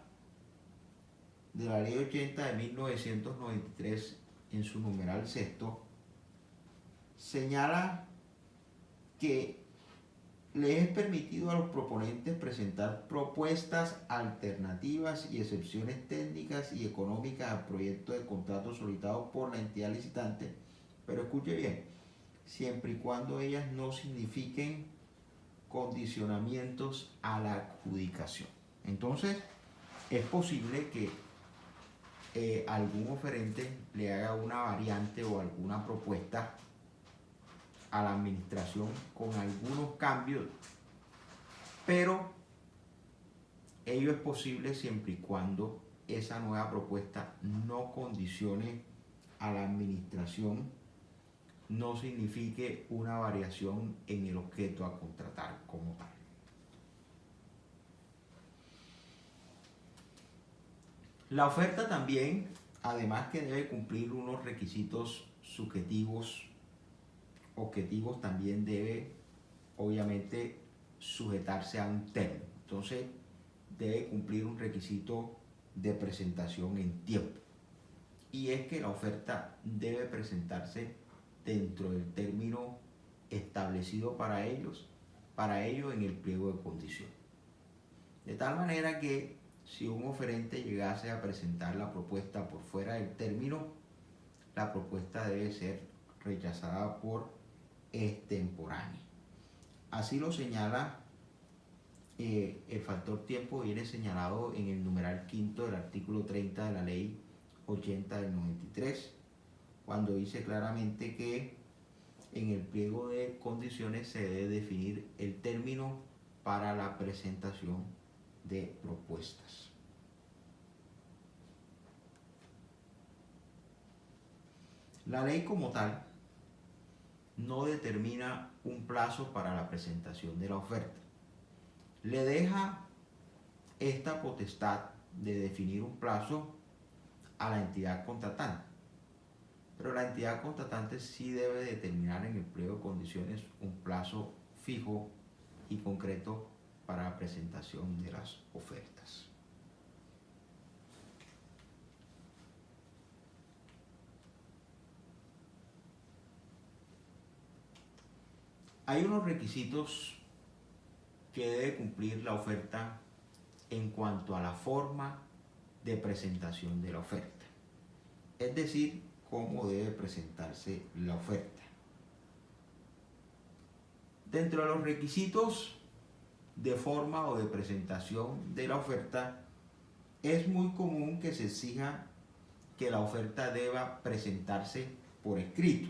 [SPEAKER 1] de la Ley 80 de 1993, en su numeral sexto, señala que le es permitido a los proponentes presentar propuestas alternativas y excepciones técnicas y económicas al proyecto de contrato solicitado por la entidad licitante, pero escuche bien, siempre y cuando ellas no signifiquen condicionamientos a la adjudicación. Entonces, es posible que algún oferente le haga una variante o alguna propuesta a la administración con algunos cambios, pero ello es posible siempre y cuando esa nueva propuesta no condicione a la administración, no signifique una variación en el objeto a contratar como tal. La oferta también, además que debe cumplir unos requisitos subjetivos, objetivos, también debe obviamente sujetarse a un término. Entonces debe cumplir un requisito de presentación en tiempo. Y es que la oferta debe presentarse dentro del término establecido para ello en el pliego de condiciones. De tal manera que si un oferente llegase a presentar la propuesta por fuera del término, la propuesta debe ser rechazada por extemporánea. Así lo señala el factor tiempo, viene señalado en el numeral quinto del artículo 30 de la ley 80 del 93, cuando dice claramente que en el pliego de condiciones se debe definir el término para la presentación de propuestas. La ley como tal no determina un plazo para la presentación de la oferta. Le deja esta potestad de definir un plazo a la entidad contratante, pero la entidad contratante sí debe determinar en el pliego de condiciones un plazo fijo y concreto para la presentación de las ofertas. Hay unos requisitos que debe cumplir la oferta en cuanto a la forma de presentación de la oferta, es decir, cómo debe presentarse la oferta. Dentro de los requisitos de forma o de presentación de la oferta, es muy común que se exija que la oferta deba presentarse por escrito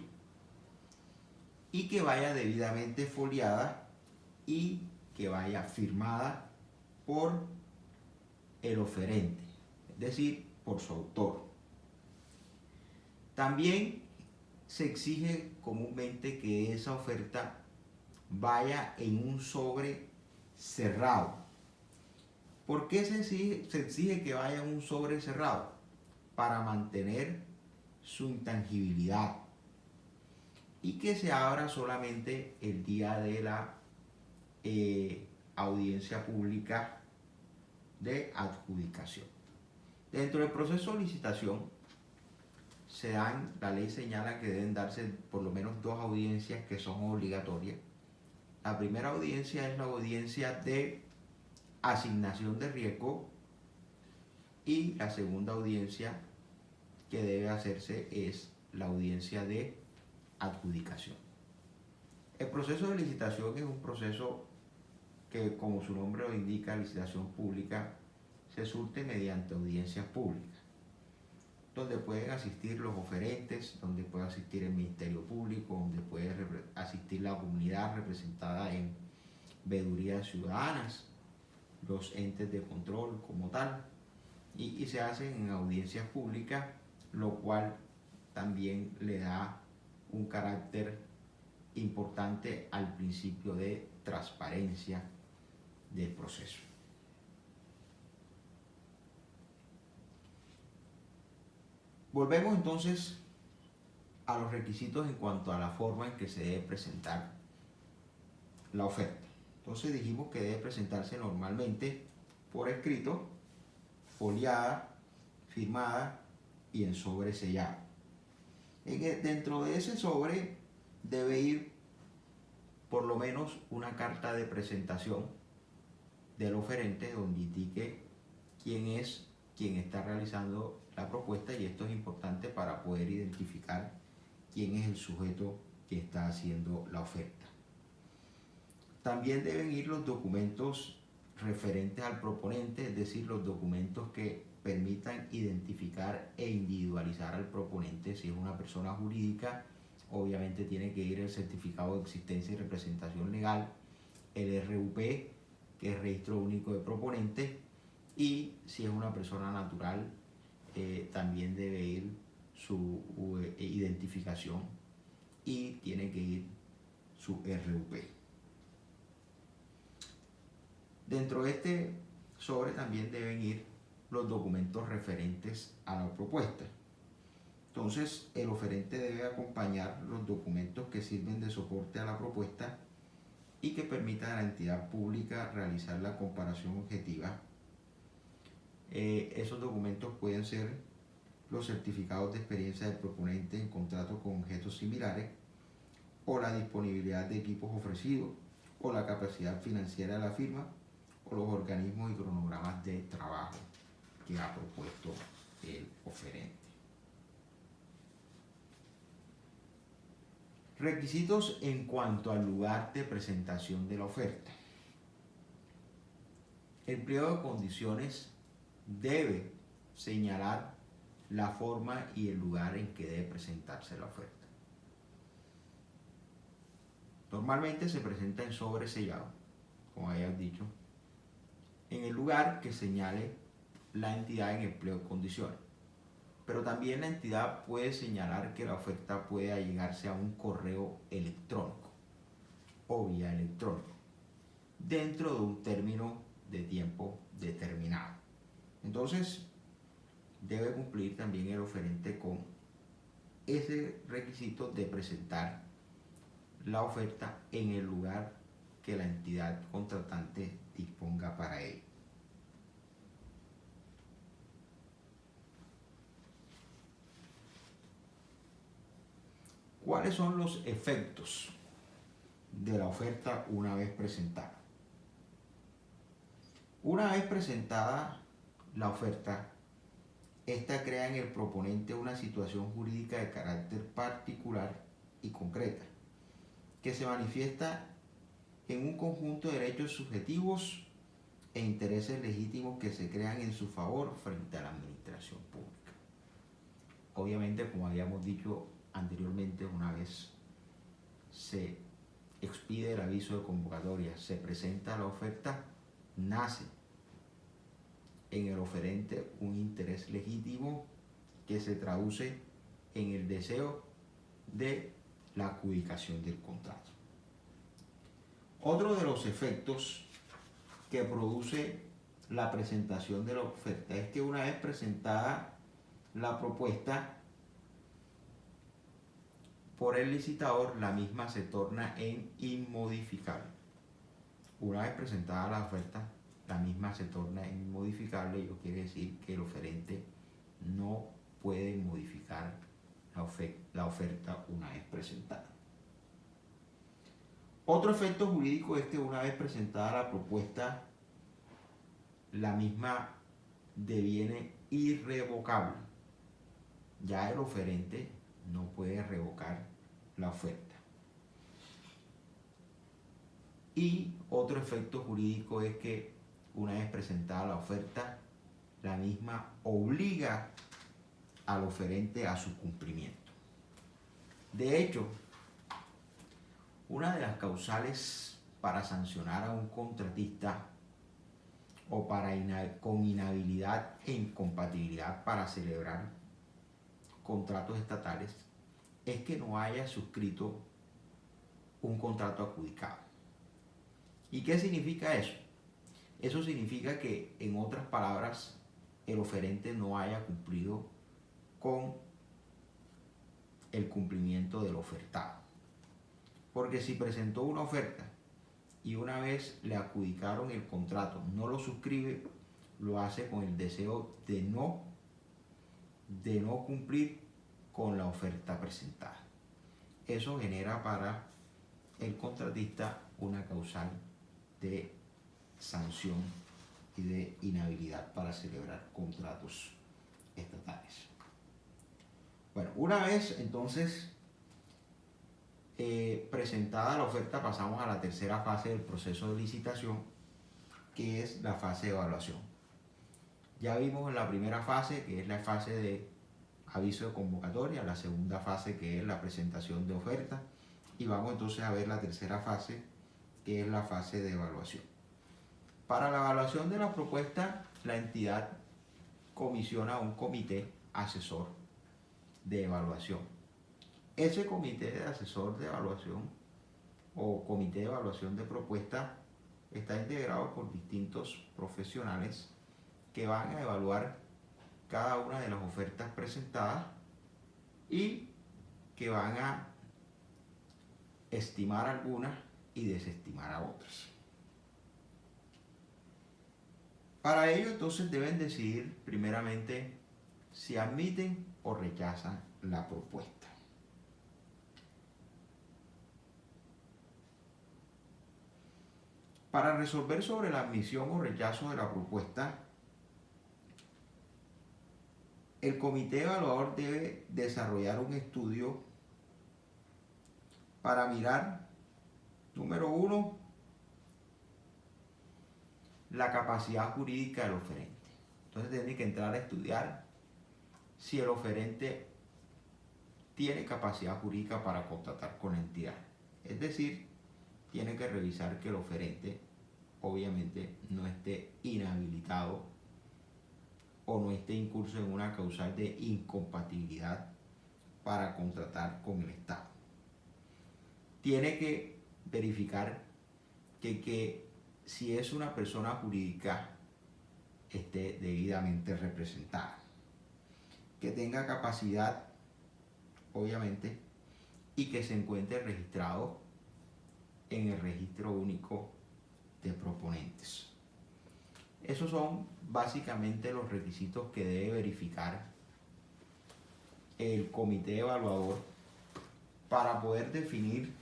[SPEAKER 1] y que vaya debidamente foliada y que vaya firmada por el oferente, es decir, por su autor. También se exige comúnmente que esa oferta vaya en un sobre cerrado. ¿Por qué se exige que vaya en un sobre cerrado? Para mantener su intangibilidad y que se abra solamente el día de la audiencia pública de adjudicación. Dentro del proceso de licitación la ley señala que deben darse por lo menos 2 audiencias que son obligatorias. La primera audiencia es la audiencia de asignación de riesgo y la segunda audiencia que debe hacerse es la audiencia de adjudicación. El proceso de licitación es un proceso que, como su nombre lo indica, licitación pública, se surte mediante audiencias públicas, donde pueden asistir los oferentes, donde puede asistir el Ministerio Público, donde puede asistir la comunidad representada en veedurías ciudadanas, los entes de control como tal, y se hacen en audiencias públicas, lo cual también le da un carácter importante al principio de transparencia del proceso. Volvemos entonces a los requisitos en cuanto a la forma en que se debe presentar la oferta. Entonces dijimos que debe presentarse normalmente por escrito, foliada, firmada y en sobre sellado. Dentro de ese sobre debe ir por lo menos una carta de presentación del oferente donde indique quién es quien está realizando la propuesta, y esto es importante para poder identificar quién es el sujeto que está haciendo la oferta. También deben ir los documentos referentes al proponente, es decir, los documentos que permitan identificar e individualizar al proponente, si es una persona jurídica, obviamente tiene que ir el certificado de existencia y representación legal, el RUP, que es registro único de proponentes, y si es una persona natural, también debe ir su identificación y tiene que ir su RUP. Dentro de este sobre también deben ir los documentos referentes a la propuesta. Entonces, el oferente debe acompañar los documentos que sirven de soporte a la propuesta y que permitan a la entidad pública realizar la comparación objetiva. Esos documentos pueden ser los certificados de experiencia del proponente en contratos con objetos similares, o la disponibilidad de equipos ofrecidos, o la capacidad financiera de la firma, o los organismos y cronogramas de trabajo que ha propuesto el oferente. Requisitos en cuanto al lugar de presentación de la oferta. El pliego de condiciones debe señalar la forma y el lugar en que debe presentarse la oferta. Normalmente se presenta en sobre sellado, como había dicho, en el lugar que señale la entidad en el pliego de condiciones. Pero también la entidad puede señalar que la oferta puede allegarse a un correo electrónico o vía electrónico dentro de un término de tiempo determinado. Entonces, debe cumplir también el oferente con ese requisito de presentar la oferta en el lugar que la entidad contratante disponga para ello. ¿Cuáles son los efectos de la oferta una vez presentada? Una vez presentada la oferta, esta crea en el proponente una situación jurídica de carácter particular y concreta, que se manifiesta en un conjunto de derechos subjetivos e intereses legítimos que se crean en su favor frente a la administración pública. Obviamente, como habíamos dicho anteriormente, una vez se expide el aviso de convocatoria, se presenta la oferta, nace en el oferente un interés legítimo que se traduce en el deseo de la adjudicación del contrato. Otro de los efectos que produce la presentación de la oferta es que una vez presentada la propuesta por el licitador, la misma se torna en inmodificable. Una vez presentada la oferta, la misma se torna en inmodificable. Ello quiere decir que el oferente no puede modificar la oferta una vez presentada. Otro efecto jurídico es que una vez presentada la propuesta, la misma deviene irrevocable. Ya el oferente no puede revocar la oferta. Y otro efecto jurídico es que una vez presentada la oferta, la misma obliga al oferente a su cumplimiento. De hecho, una de las causales para sancionar a un contratista o con inhabilidad e incompatibilidad para celebrar contratos estatales es que no haya suscrito un contrato adjudicado. ¿Y qué significa eso? Eso significa que, en otras palabras, el oferente no haya cumplido con el cumplimiento del ofertado. Porque si presentó una oferta y una vez le adjudicaron el contrato, no lo suscribe, lo hace con el deseo de no cumplir con la oferta presentada. Eso genera para el contratista una causal de sanción y de inhabilidad para celebrar contratos estatales. Bueno, una vez entonces presentada la oferta, pasamos a la tercera fase del proceso de licitación, que es la fase de evaluación. Ya vimos en la primera fase, que es la fase de aviso de convocatoria, la segunda fase que es la presentación de oferta y vamos entonces a ver la tercera fase que es la fase de evaluación. Para la evaluación de la propuesta, la entidad comisiona un comité asesor de evaluación. Ese comité de asesor de evaluación o comité de evaluación de propuesta está integrado por distintos profesionales que van a evaluar cada una de las ofertas presentadas y que van a estimar algunas y desestimar a otras. Para ello entonces deben decidir primeramente si admiten o rechazan la propuesta. Para resolver sobre la admisión o rechazo de la propuesta, el comité evaluador debe desarrollar un estudio para mirar, número 1, la capacidad jurídica del oferente. Entonces tiene que entrar a estudiar si el oferente tiene capacidad jurídica para contratar con la entidad. Es decir, tiene que revisar que el oferente obviamente no esté inhabilitado o no esté incurso en una causal de incompatibilidad para contratar con el Estado. Tiene que verificar que si es una persona jurídica esté debidamente representada, que tenga capacidad obviamente y que se encuentre registrado en el registro único de proponentes. Esos son básicamente los requisitos que debe verificar el comité evaluador para poder definir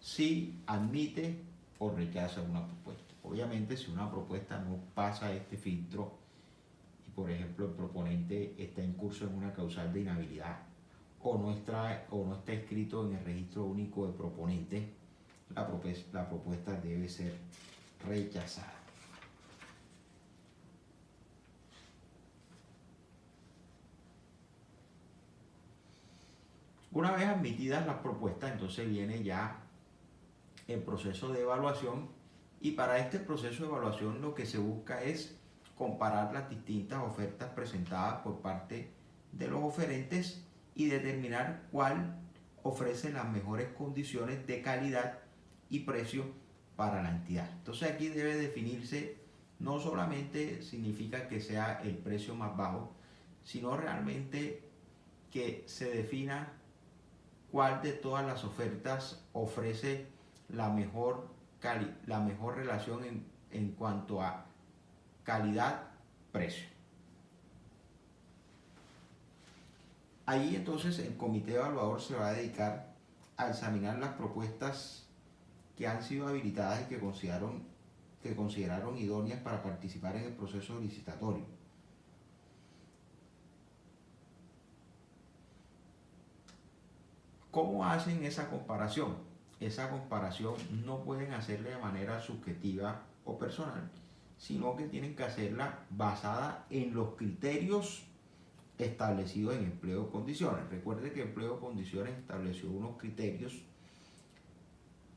[SPEAKER 1] si admite o rechaza una propuesta. Obviamente, si una propuesta no pasa este filtro y, por ejemplo, el proponente está en curso en una causal de inhabilidad o no está escrito en el registro único de proponentes, la propuesta debe ser rechazada. Una vez admitidas las propuestas, entonces viene ya el proceso de evaluación y para este proceso de evaluación lo que se busca es comparar las distintas ofertas presentadas por parte de los oferentes y determinar cuál ofrece las mejores condiciones de calidad y precio para la entidad. Entonces aquí debe definirse, no solamente significa que sea el precio más bajo, sino realmente que se defina cuál de todas las ofertas ofrece la mejor relación en cuanto a calidad-precio. Ahí entonces el comité evaluador se va a dedicar a examinar las propuestas que han sido habilitadas y que consideraron idóneas para participar en el proceso licitatorio. ¿Cómo hacen esa comparación? Esa comparación no pueden hacerla de manera subjetiva o personal, sino que tienen que hacerla basada en los criterios establecidos en Empleo de Condiciones. Recuerde que Empleo de Condiciones estableció unos criterios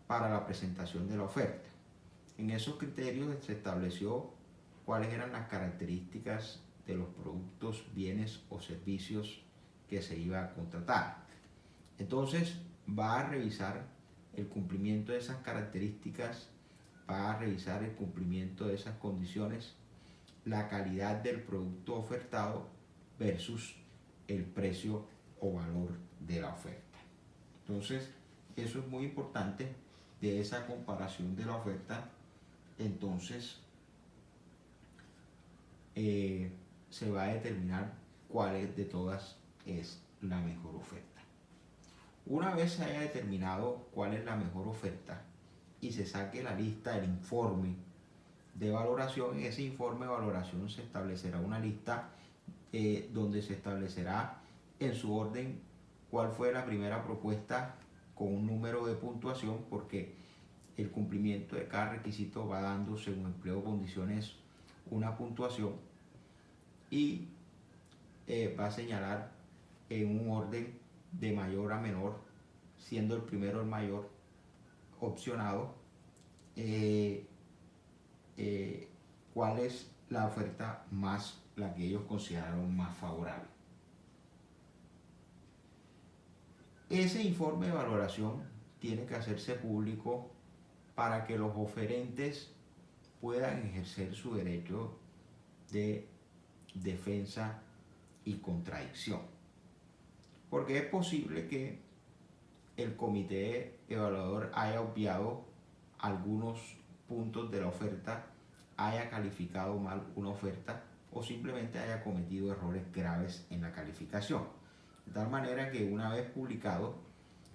[SPEAKER 1] para la presentación de la oferta. En esos criterios se estableció cuáles eran las características de los productos, bienes o servicios que se iba a contratar. Entonces va a revisar el cumplimiento de esas características, va a revisar el cumplimiento de esas condiciones, la calidad del producto ofertado versus el precio o valor de la oferta. Entonces, eso es muy importante de esa comparación de la oferta. Entonces, se va a determinar cuál de todas es la mejor oferta. Una vez se haya determinado cuál es la mejor oferta y se saque la lista del informe de valoración, en ese informe de valoración se establecerá una lista donde se establecerá en su orden cuál fue la primera propuesta con un número de puntuación, porque el cumplimiento de cada requisito va dando, según Empleo de Condiciones, una puntuación, y va a señalar en un orden de mayor a menor, siendo el primero el mayor opcionado, cuál es la oferta la que ellos consideraron más favorable. Ese informe de valoración tiene que hacerse público para que los oferentes puedan ejercer su derecho de defensa y contradicción. Porque es posible que el comité evaluador haya obviado algunos puntos de la oferta, haya calificado mal una oferta o simplemente haya cometido errores graves en la calificación. De tal manera que una vez publicado,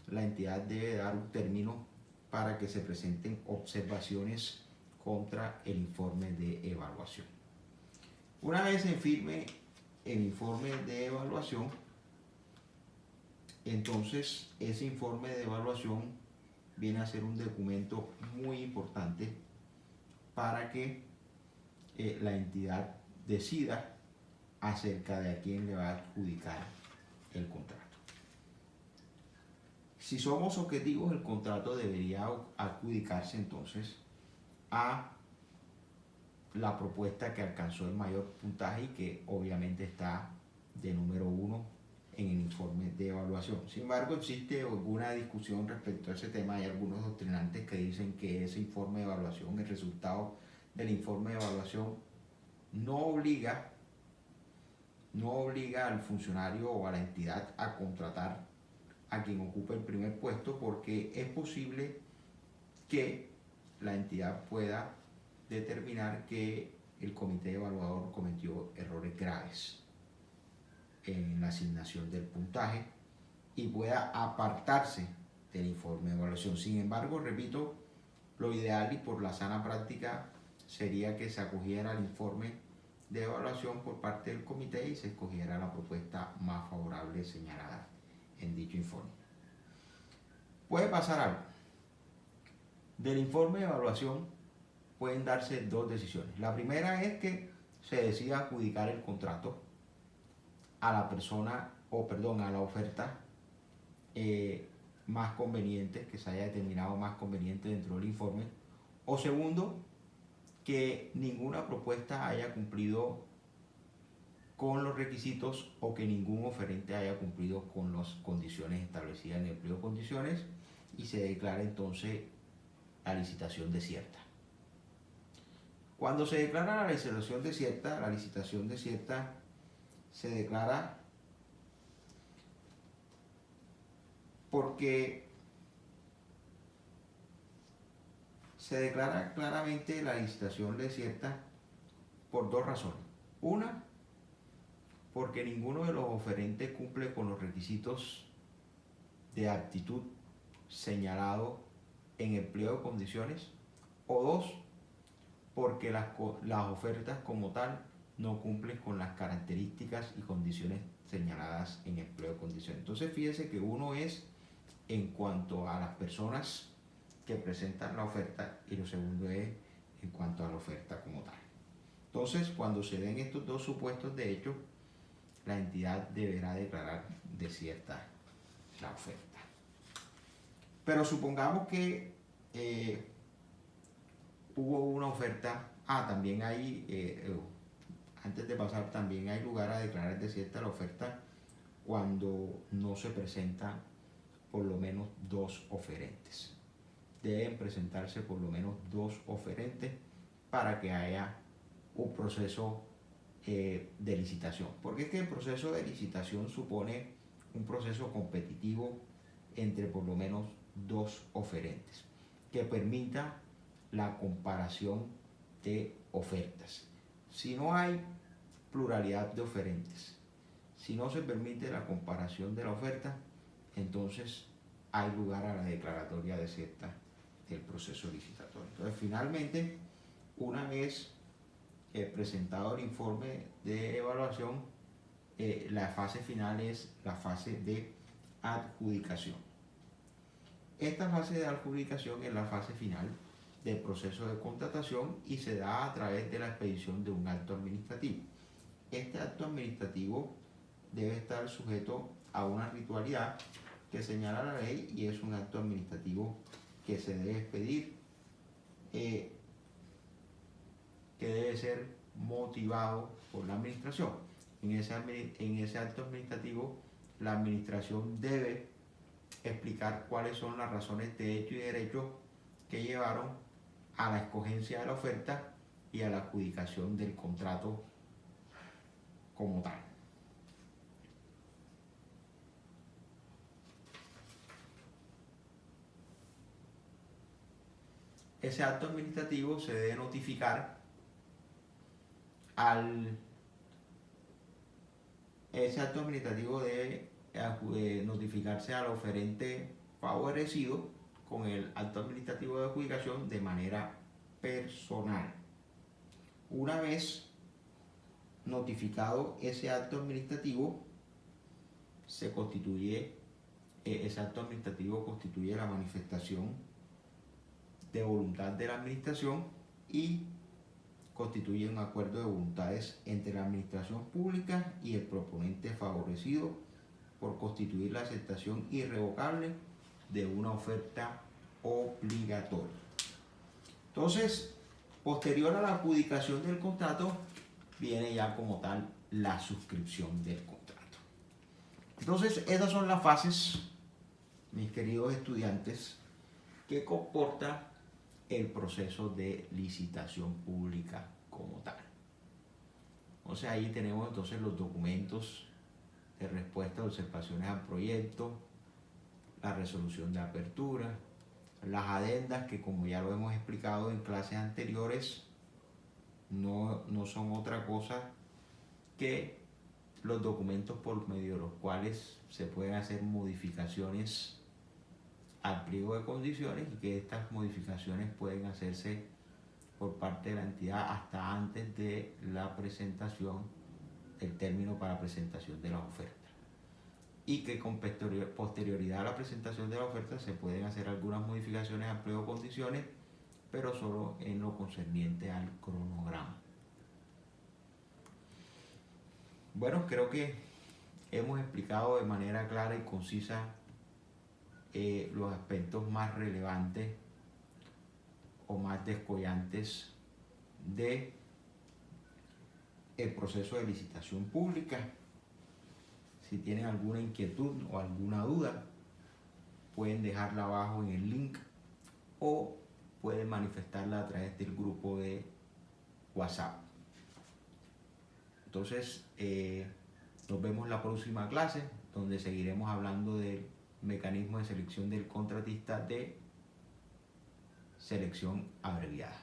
[SPEAKER 1] la entidad debe dar un término para que se presenten observaciones contra el informe de evaluación. Una vez se firme el informe de evaluación, entonces ese informe de evaluación viene a ser un documento muy importante para que la entidad decida acerca de a quién le va a adjudicar el contrato. Si somos objetivos, el contrato debería adjudicarse entonces a la propuesta que alcanzó el mayor puntaje y que obviamente está de número 1 en el informe de evaluación. Sin embargo, existe alguna discusión respecto a ese tema. Hay algunos doctrinantes que dicen que ese informe de evaluación, el resultado del informe de evaluación, no obliga al funcionario o a la entidad a contratar a quien ocupe el primer puesto, porque es posible que la entidad pueda determinar que el comité evaluador cometió errores graves en la asignación del puntaje y pueda apartarse del informe de evaluación. Sin embargo, repito, lo ideal y por la sana práctica sería que se acogiera al informe de evaluación por parte del comité y se escogiera la propuesta más favorable señalada en dicho informe. Puede pasar algo. Del informe de evaluación pueden darse dos decisiones. La primera es que se decida adjudicar el contrato a la persona, a la oferta más conveniente, que se haya determinado más conveniente dentro del informe. O segundo, que ninguna propuesta haya cumplido con los requisitos o que ningún oferente haya cumplido con las condiciones establecidas en el pliego de condiciones y se declara entonces la licitación desierta. Cuando se declara la licitación desierta se declara porque se declara claramente la licitación desierta por dos razones. Una, porque ninguno de los oferentes cumple con los requisitos de aptitud señalado en el pliego de condiciones. O dos, porque las ofertas como tal no cumplen con las características y condiciones señaladas en el pliego de condiciones. Entonces fíjese que uno es en cuanto a las personas que presentan la oferta y lo segundo es en cuanto a la oferta como tal. Entonces, cuando se den estos dos supuestos de hecho, la entidad deberá declarar desierta la oferta. Pero supongamos que hubo una oferta, también hay, antes de pasar, también hay lugar a declarar desierta la oferta cuando no se presentan por lo menos dos oferentes. Deben presentarse por lo menos dos oferentes para que haya un proceso de licitación. Porque es que el proceso de licitación supone un proceso competitivo entre por lo menos dos oferentes que permita la comparación de ofertas. Si no hay pluralidad de oferentes, si no se permite la comparación de la oferta, entonces hay lugar a la declaratoria desierta del proceso licitatorio. Entonces, finalmente, una vez presentado el informe de evaluación, la fase final es la fase de adjudicación. Esta fase de adjudicación es la fase final del proceso de contratación y se da a través de la expedición de un acto administrativo. Este acto administrativo debe estar sujeto a una ritualidad que señala la ley y es un acto administrativo que se debe expedir, que debe ser motivado por la administración. En ese acto administrativo, la administración debe explicar cuáles son las razones de hecho y derecho que llevaron a la escogencia de la oferta y a la adjudicación del contrato como tal. Ese acto administrativo se debe notificar ese acto administrativo debe notificarse al oferente favorecido con el acto administrativo de adjudicación de manera personal. Una vez notificado ese acto administrativo, ese acto administrativo constituye la manifestación de voluntad de la administración y constituye un acuerdo de voluntades entre la administración pública y el proponente favorecido por constituir la aceptación irrevocable de una oferta obligatoria. Entonces, posterior a la adjudicación del contrato, viene ya como tal la suscripción del contrato. Entonces, esas son las fases, mis queridos estudiantes, que comporta el proceso de licitación pública como tal. O sea, ahí tenemos entonces los documentos de respuesta a observaciones al proyecto, la resolución de apertura, las adendas que, como ya lo hemos explicado en clases anteriores, no son otra cosa que los documentos por medio de los cuales se pueden hacer modificaciones al pliego de condiciones y que estas modificaciones pueden hacerse por parte de la entidad hasta antes de la presentación del término para presentación de la oferta, y que con posterioridad a la presentación de la oferta se pueden hacer algunas modificaciones al pliego de condiciones, pero solo en lo concerniente al cronograma. Bueno, creo que hemos explicado de manera clara y concisa los aspectos más relevantes o más descollantes de el proceso de licitación pública. Si tienen alguna inquietud o alguna duda, pueden dejarla abajo en el link o pueden manifestarla a través del grupo de WhatsApp. Entonces, nos vemos en la próxima clase, donde seguiremos hablando del mecanismo de selección del contratista de selección abreviada.